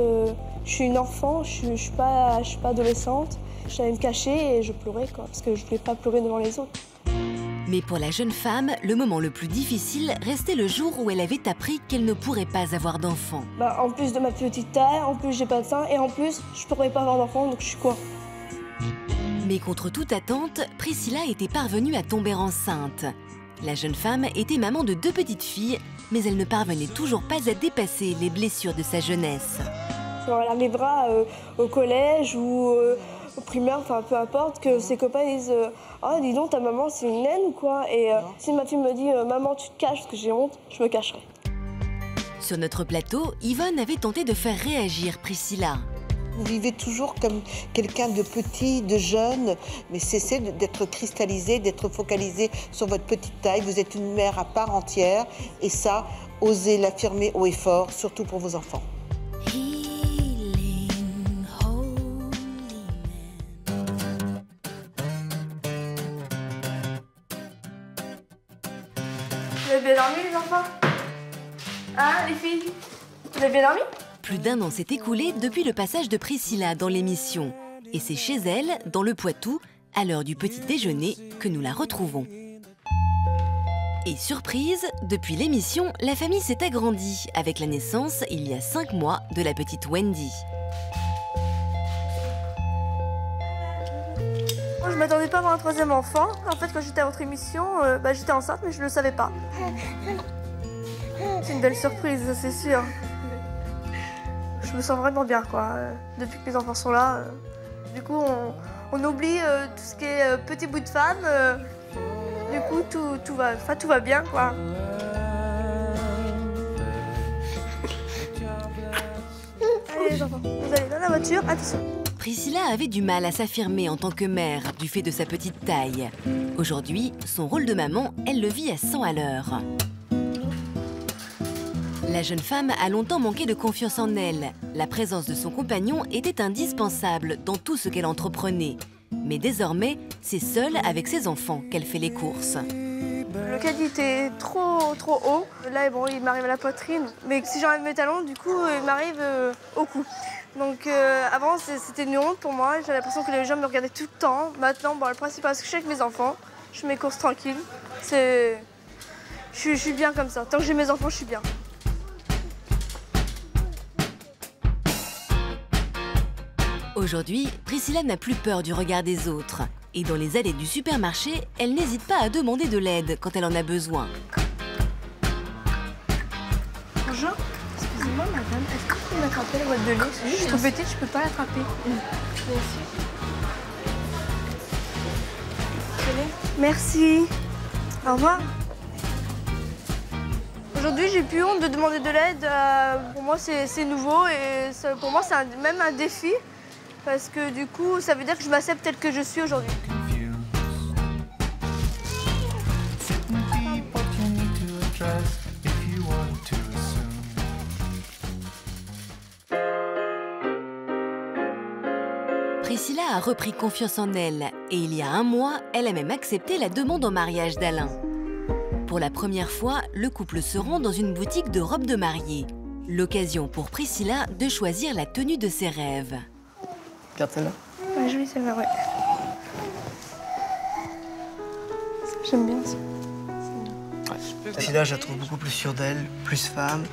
S14: je suis une enfant, je suis pas adolescente. J'allais me cacher et je pleurais, quoi, parce que je voulais pas pleurer devant les autres.
S4: Mais pour la jeune femme, le moment le plus difficile restait le jour où elle avait appris qu'elle ne pourrait pas avoir d'enfant.
S14: Bah, en plus de ma petite taille, en plus j'ai pas de sein et en plus je pourrais pas avoir d'enfant, donc je suis quoi?
S4: Mais contre toute attente, Priscilla était parvenue à tomber enceinte. La jeune femme était maman de 2 petites filles, mais elle ne parvenait toujours pas à dépasser les blessures de sa jeunesse.
S14: Quand elle arrivera au collège ou au primaire, enfin peu importe, que ses copains disent oh dis donc ta maman c'est une naine ou quoi? Et si ma fille me dit maman tu te caches parce que j'ai honte, je me cacherai.
S4: Sur notre plateau, Yvonne avait tenté de faire réagir Priscilla.
S21: Vous vivez toujours comme quelqu'un de petit, de jeune, mais cessez d'être cristallisé, d'être focalisé sur votre petite taille. Vous êtes une mère à part entière et ça, osez l'affirmer haut et fort, surtout pour vos enfants.
S14: Vous avez bien dormi les enfants? Hein les filles? Vous avez bien dormi?
S4: Plus d'1 an s'est écoulé depuis le passage de Priscilla dans l'émission. Et c'est chez elle, dans le Poitou, à l'heure du petit déjeuner, que nous la retrouvons. Et surprise, depuis l'émission, la famille s'est agrandie avec la naissance, il y a 5 mois, de la petite Wendy.
S14: Moi, je m'attendais pas à avoir un 3e enfant. En fait, quand j'étais à votre émission, j'étais enceinte, mais je le savais pas. C'est une belle surprise, c'est sûr. Je me sens vraiment bien, quoi. Depuis que mes enfants sont là, du coup, on oublie tout ce qui est petit bout de femme. Du coup, tout va bien, quoi. Allez, les enfants, vous allez dans la voiture, attention.
S4: Priscilla avait du mal à s'affirmer en tant que mère, du fait de sa petite taille. Aujourd'hui, son rôle de maman, elle le vit à 100 à l'heure. La jeune femme a longtemps manqué de confiance en elle. La présence de son compagnon était indispensable dans tout ce qu'elle entreprenait. Mais désormais, c'est seule avec ses enfants qu'elle fait les courses.
S14: Le caddie était trop haut. Là, bon, il m'arrive à la poitrine. Mais si j'enlève mes talons, du coup, il m'arrive au cou. Donc avant, c'était une honte pour moi. J'avais l'impression que les gens me regardaient tout le temps. Maintenant, bon, le principal, c'est que je suis avec mes enfants. Je fais mes courses tranquilles. Je suis bien comme ça. Tant que j'ai mes enfants, je suis bien.
S4: Aujourd'hui, Priscilla n'a plus peur du regard des autres. Et dans les allées du supermarché, elle n'hésite pas à demander de l'aide quand elle en a besoin.
S14: Bonjour. Excusez-moi, madame, est-ce que vous pouvez m'attraper la boîte de lait? Je suis trop petite, je peux pas l'attraper. Merci. Au revoir. Aujourd'hui, j'ai plus honte de demander de l'aide. Pour moi, c'est nouveau et pour moi, c'est même un défi. Parce que du coup, ça veut dire que je m'accepte telle que je suis aujourd'hui.
S4: Priscilla a repris confiance en elle et il y a 1 mois, elle a même accepté la demande en mariage d'Alain. Pour la première fois, le couple se rend dans une boutique de robes de mariée. L'occasion pour Priscilla de choisir la tenue de ses rêves.
S5: Regarde celle-là.
S14: Ouais, jolie celle-là, ouais. J'aime bien ça.
S22: Priscilla, je la trouve beaucoup plus sûre d'elle, plus femme,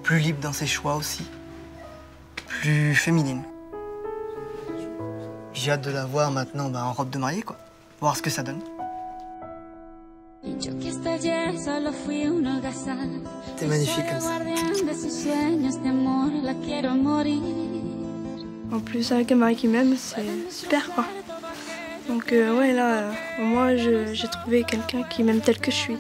S22: plus libre dans ses choix aussi, plus féminine. J'ai hâte de la voir maintenant en robe de mariée, quoi. Voir ce que ça donne. T'es magnifique comme ça.
S14: En plus, avec un mari qui m'aime, c'est super, quoi. Donc, ouais, là, au moins, j'ai trouvé quelqu'un qui m'aime tel que je suis.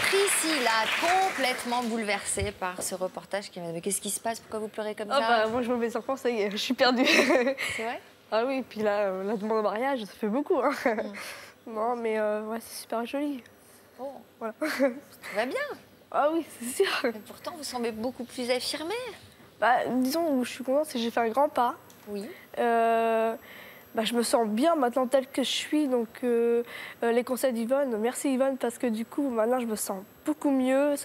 S2: Priscilla, complètement bouleversée par ce reportage qui m'a dit mais qu'est-ce qui se passe? Pourquoi vous pleurez comme ça?
S14: Bah, moi, je vois mes enfants, ça y est, je suis perdue.
S2: C'est vrai?
S14: Ah oui, puis là, la demande en mariage, ça fait beaucoup. Hein. Non, mais ouais, c'est super joli.
S2: Bon.
S14: Voilà.
S2: Tout va bien.
S14: Ah oui, c'est sûr.
S2: Mais pourtant, vous semblez beaucoup plus affirmée.
S14: Bah, disons où je suis contente, c'est que j'ai fait un grand pas.
S2: Oui.
S14: je me sens bien maintenant telle que je suis. Donc les conseils d'Yvonne, merci Yvonne, parce que du coup maintenant je me sens beaucoup mieux.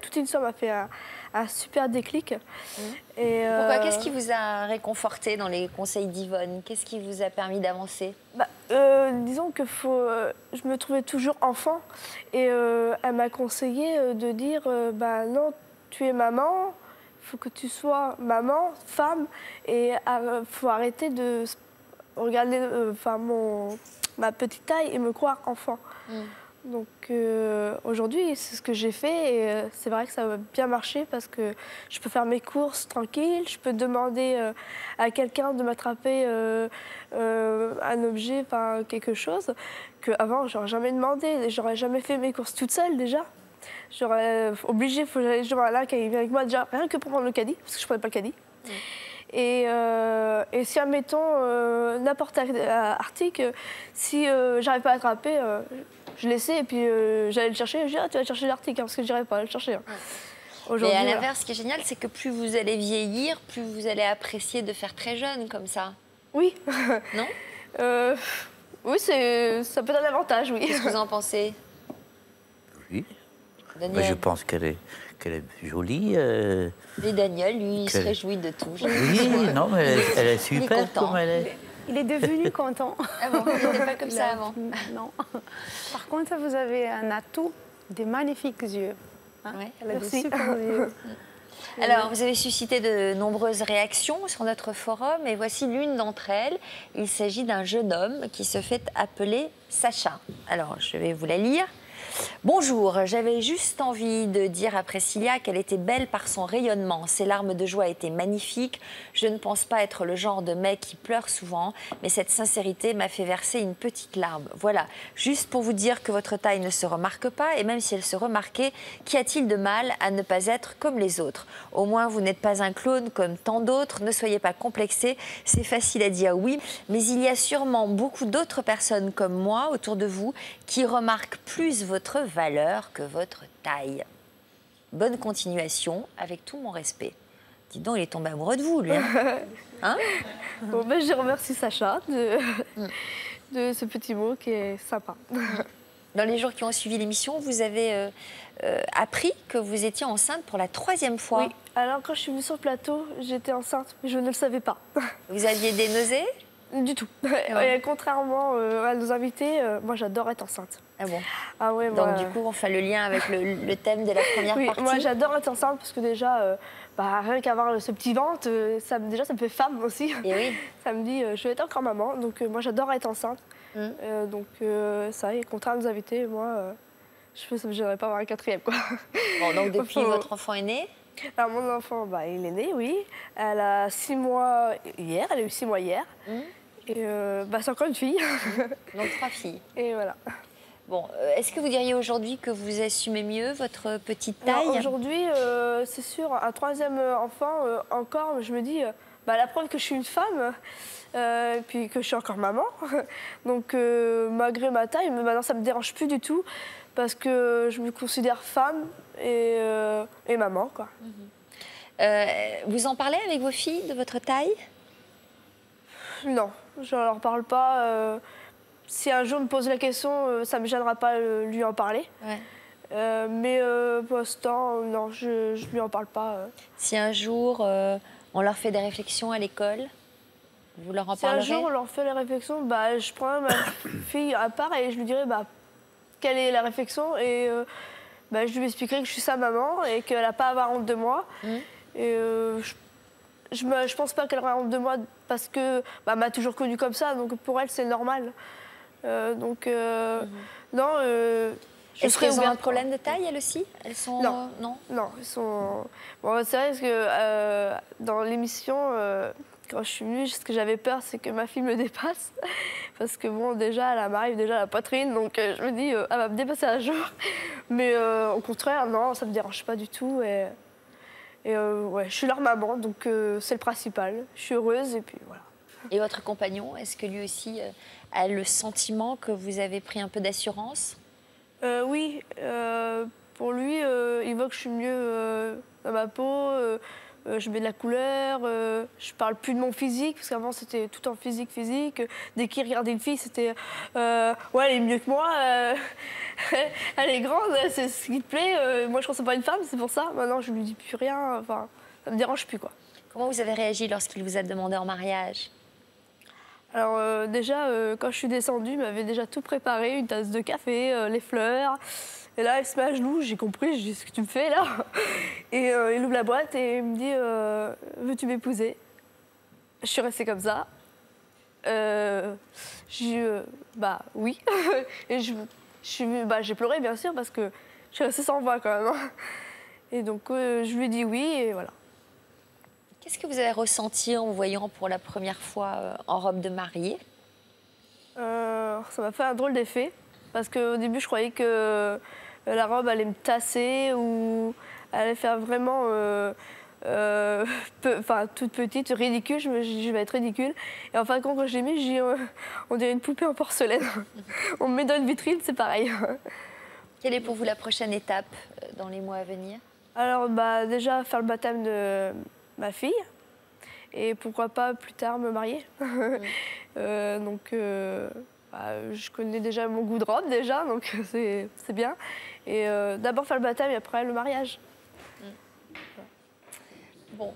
S14: Toute une histoire m'a fait un super déclic. Et,
S2: pourquoi? Qu'est-ce qui vous a réconforté dans les conseils d'Yvonne? Qu'est-ce qui vous a permis d'avancer?
S14: Disons que je me trouvais toujours enfant et elle m'a conseillé de dire non, tu es maman, il faut que tu sois maman, femme, et il faut arrêter de regarder ma petite taille et me croire enfant. Donc aujourd'hui, c'est ce que j'ai fait et c'est vrai que ça a bien marché parce que je peux faire mes courses tranquille, je peux demander à quelqu'un de m'attraper un objet, quelque chose qu'avant j'aurais jamais demandé, j'aurais jamais fait mes courses toute seule déjà. J'aurais obligé, il faut que j'aille là qui vient avec moi déjà, rien que pour prendre le caddie, parce que je ne prenais pas le caddie. Et si, admettons, n'importe quel article, si j'arrive pas à attraper, je laissais et puis j'allais le chercher. Je dis, tu vas chercher l'article, parce que je n'irais pas à le chercher.
S2: Mais à l'inverse, ce qui est génial, c'est que plus vous allez vieillir, plus vous allez apprécier de faire très jeune comme ça.
S14: Oui.
S2: Non
S14: Oui, ça peut être un avantage, oui.
S2: Qu'est-ce que vous en pensez?
S13: Oui. Je pense qu'elle est jolie.
S2: Et Daniel, lui, il se réjouit de tout.
S13: Oui, non, mais elle est super comme elle est.
S16: Il est devenu content.
S2: Ah bon, il n'était pas comme ça avant.
S16: Non. Par contre, vous avez un atout, des magnifiques yeux. Elle a des super yeux.
S2: Alors, vous avez suscité de nombreuses réactions sur notre forum et voici l'une d'entre elles. Il s'agit d'un jeune homme qui se fait appeler Sacha. Alors, je vais vous la lire. Bonjour, j'avais juste envie de dire à Priscilla qu'elle était belle par son rayonnement. Ses larmes de joie étaient magnifiques. Je ne pense pas être le genre de mec qui pleure souvent, mais cette sincérité m'a fait verser une petite larme. Voilà, juste pour vous dire que votre taille ne se remarque pas, et même si elle se remarquait, qu'y a-t-il de mal à ne pas être comme les autres? Au moins, vous n'êtes pas un clone comme tant d'autres, ne soyez pas complexés. C'est facile à dire oui, mais il y a sûrement beaucoup d'autres personnes comme moi autour de vous qui remarquent plus votre valeur que votre taille. Bonne continuation, avec tout mon respect. Dis donc, il est tombé amoureux de vous, lui. Hein?
S14: Bon, je remercie Sacha de ce petit mot qui est sympa.
S2: Dans les jours qui ont suivi l'émission, vous avez appris que vous étiez enceinte pour la 3e fois.
S14: Oui, alors quand je suis venue sur le plateau, j'étais enceinte, mais je ne le savais pas.
S2: Vous aviez des nausées?
S14: Du tout. Et contrairement à nos invités, moi j'adore être enceinte.
S2: Ah bon?
S14: Ah ouais,
S2: donc du coup, on fait le lien avec le thème de la première partie.
S14: Moi j'adore être enceinte parce que déjà, rien qu'avoir ce petit ventre, ça me fait femme aussi.
S2: Et oui.
S14: Ça me dit, je vais être encore maman, donc moi j'adore être enceinte. Donc ça, et contrairement à nos invités, moi, je n'aimerais pas avoir un 4e, quoi.
S2: Bon, donc depuis, votre enfant est né?
S14: Alors mon enfant, il est né, oui. Elle a 6 mois hier, elle a eu 6 mois hier. Et c'est encore une fille.
S2: Donc 3 filles.
S14: Et voilà.
S2: Bon, est-ce que vous diriez aujourd'hui que vous assumez mieux votre petite taille?
S14: Aujourd'hui, c'est sûr, un 3e enfant, encore, je me dis, la preuve que je suis une femme, puis que je suis encore maman. Donc malgré ma taille, mais maintenant ça ne me dérange plus du tout, parce que je me considère femme et maman, quoi.
S2: Vous en parlez avec vos filles de votre taille?
S14: Non, je ne leur parle pas. Si un jour me pose la question, ça ne me gênera pas de lui en parler. Ouais. Mais pour l'instant, non, je ne lui en parle pas.
S2: Si un jour, on leur fait des réflections à l'école, vous leur en parlerez?
S14: Si un jour, on leur fait les réflexions, je prendrai ma fille à part et je lui dirai quelle est la réflexion. Et je lui expliquerai que je suis sa maman et qu'elle n'a pas à avoir honte de moi. Et je pense pas qu'elle aura honte de moi parce que m'a toujours connue comme ça, donc pour elle c'est normal. Non.
S2: Est-ce qu'elles ont un problème de taille, elles aussi? Elles sont
S14: non. Non, elles sont. Bon, c'est vrai que dans l'émission, quand je suis venue, ce que j'avais peur, c'est que ma fille me dépasse, parce que bon, déjà, elle m'arrive déjà à la poitrine, donc je me dis, elle va me dépasser un jour. Mais au contraire, non, ça me dérange pas du tout. Et je suis leur maman, donc c'est le principal. Je suis heureuse et puis voilà.
S2: Et votre compagnon, est-ce que lui aussi a le sentiment que vous avez pris un peu d'assurance?
S14: Oui, pour lui, il voit que je suis mieux dans ma peau, je mets de la couleur, je parle plus de mon physique, parce qu'avant c'était tout en physique. Dès qu'il regardait une fille, c'était ouais, elle est mieux que moi, elle est grande, c'est ce qui te plaît. Moi je ne ressemble pas à une femme, c'est pour ça. Maintenant je lui dis plus rien, enfin, ça me dérange plus quoi.
S2: Comment vous avez réagi lorsqu'il vous a demandé en mariage?
S14: Alors déjà, quand je suis descendue, il m'avait déjà tout préparé, une tasse de café, les fleurs. Et là, il se met à genoux, j'ai compris, je dis, ce que tu me fais là? Et il ouvre la boîte et il me dit, veux-tu m'épouser? Je suis restée comme ça. J'ai dit, bah oui. Et j'ai pleuré bien sûr parce que je suis restée sans voix quand même. Et donc je lui ai dit oui et voilà.
S2: Qu'est-ce que vous avez ressenti en vous voyant pour la première fois en robe de mariée?
S14: Ça m'a fait un drôle d'effet. Parce qu'au début, je croyais que la robe allait me tasser ou allait faire vraiment toute petite, ridicule. Je vais être ridicule. Et en fin de compte, quand je l'ai mis, on dirait une poupée en porcelaine. On me met dans une vitrine, c'est pareil.
S2: Quelle est pour vous la prochaine étape dans les mois à venir?
S14: Alors, déjà, faire le baptême de ma fille. Et pourquoi pas plus tard me marier. Je connais déjà mon goût de robe déjà, donc c'est bien. Et d'abord faire le baptême et après le mariage.
S2: Bon,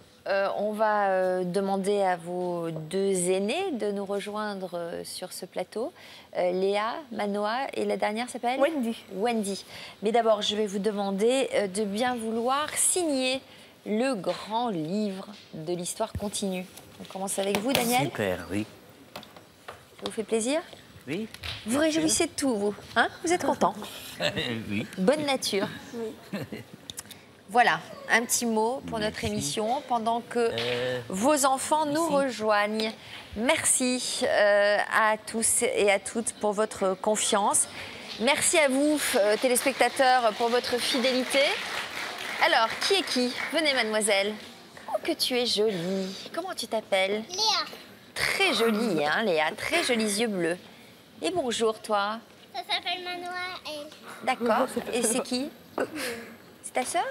S2: on va demander à vos deux aînés de nous rejoindre sur ce plateau. Léa, Manoa et la dernière s'appelle
S14: Wendy.
S2: Wendy. Mais d'abord, je vais vous demander de bien vouloir signer le grand livre de l'histoire continue. On commence avec vous, Daniel.
S13: Super, oui.
S2: Ça vous fait plaisir?
S13: Oui.
S2: Vous réjouissez de tout, vous, hein? Vous êtes content?
S13: Oui.
S2: Bonne nature. Oui. Voilà, un petit mot pour notre émission pendant que vos enfants nous rejoignent. Merci à tous et à toutes pour votre confiance. Merci à vous, téléspectateurs, pour votre fidélité. Alors, qui est qui? Venez, mademoiselle. Oh, que tu es jolie. Comment tu t'appelles?
S6: Léa.
S2: Très jolie, hein, Léa. Très jolis yeux bleus. Et bonjour, toi.
S6: Ça s'appelle Manoa, elle.
S2: D'accord. Et c'est qui? C'est ta sœur?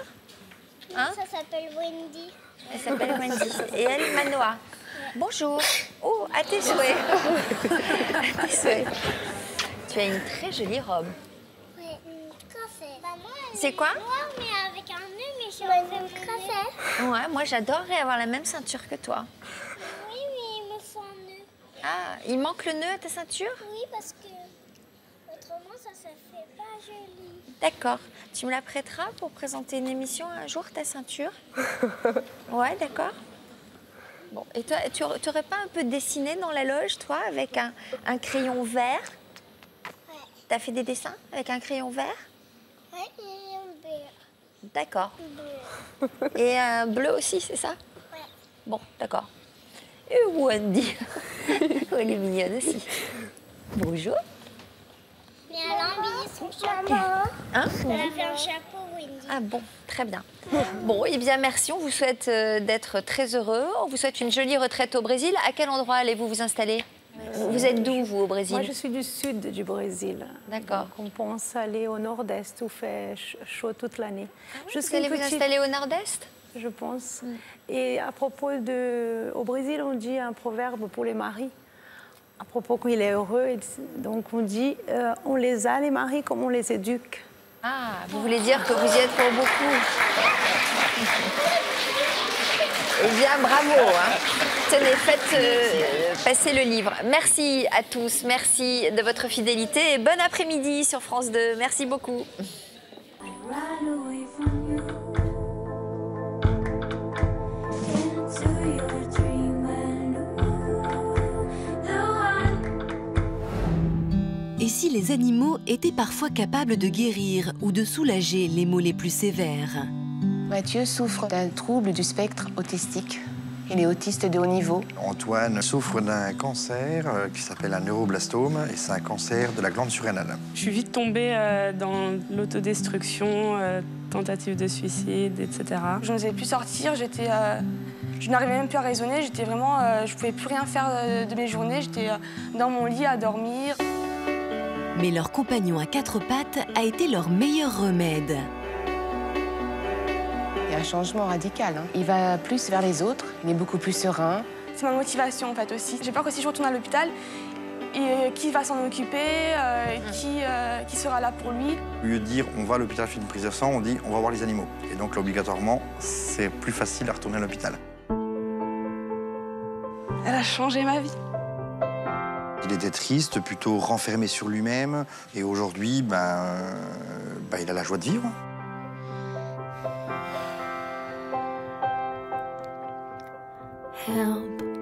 S2: Hein?
S6: Ça s'appelle Wendy.
S2: Elle s'appelle Wendy. Et elle, Manoa. Ouais. Bonjour. Oh, à tes souhaits. À tes souhaits. Tu as une très jolie robe.
S6: Oui, crochet.
S2: C'est quoi?
S6: Noir, mais avec un nœud, mais je veux crochet.
S2: Ouais, moi j'adorerais avoir la même ceinture que toi.
S6: Oui, mais il me faut un nœud.
S2: Ah, il manque le nœud à ta ceinture?
S6: Oui, parce que autrement ça se fait pas joli.
S2: D'accord. Tu me la prêteras pour présenter une émission un jour, ta ceinture? Ouais, d'accord. Bon, et toi, tu n'aurais pas un peu dessiné dans la loge, toi, avec un crayon vert?
S6: Ouais.
S2: T'as fait des dessins avec un crayon vert?
S6: Ouais, et un bleu.
S2: D'accord.
S6: Bleu.
S2: Et un bleu aussi, c'est ça?
S6: Ouais.
S2: Bon, d'accord. Et Wendy, elle est mignonne aussi. Bonjour.
S6: Mais elle a habillé son chapeau.
S2: Hein?
S6: Elle a fait un chapeau, Wendy.
S2: Ah bon, très bien. Bon, eh bien merci, on vous souhaite d'être très heureux. On vous souhaite une jolie retraite au Brésil. À quel endroit allez-vous vous installer? Vous êtes d'où, vous, au Brésil?
S16: Moi, je suis du sud du Brésil.
S2: D'accord.
S16: On pense aller au nord-est où il fait chaud toute l'année.
S2: Vous allez vous installer au nord-est?
S16: Je pense. Et à propos au Brésil, on dit un proverbe pour les maris. À propos qu'il est heureux, donc on dit on les a, les maris, comme on les éduque.
S2: Ah, vous voulez dire que vous y êtes pour beaucoup? Eh bien, bravo. Hein. Tenez, faites passer le livre. Merci à tous, merci de votre fidélité et bon après-midi sur France 2. Merci beaucoup.
S4: Et si les animaux étaient parfois capables de guérir ou de soulager les maux les plus sévères?
S8: Mathieu souffre d'un trouble du spectre autistique. Il est autiste de haut niveau.
S23: Antoine souffre d'un cancer qui s'appelle un neuroblastome et c'est un cancer de la glande surrénale.
S24: Je suis vite tombée dans l'autodestruction, tentative de suicide, etc.
S14: Je n'osais plus sortir, je n'arrivais même plus à raisonner, j'étais vraiment, je ne pouvais plus rien faire de mes journées, j'étais dans mon lit à dormir.
S4: Mais leur compagnon à quatre pattes a été leur meilleur remède.
S8: Et à un changement radical. Il va plus vers les autres, il est beaucoup plus serein.
S14: C'est ma motivation en fait aussi. J'ai peur que si je retourne à l'hôpital, qui va s'en occuper, qui sera là pour lui.
S23: Au lieu de dire on va à l'hôpital faire une prise de sang, on dit on va voir les animaux. Et donc là, obligatoirement, c'est plus facile à retourner à l'hôpital.
S14: Elle a changé ma vie.
S23: Il était triste, plutôt renfermé sur lui-même. Et aujourd'hui, il a la joie de vivre.
S19: Help.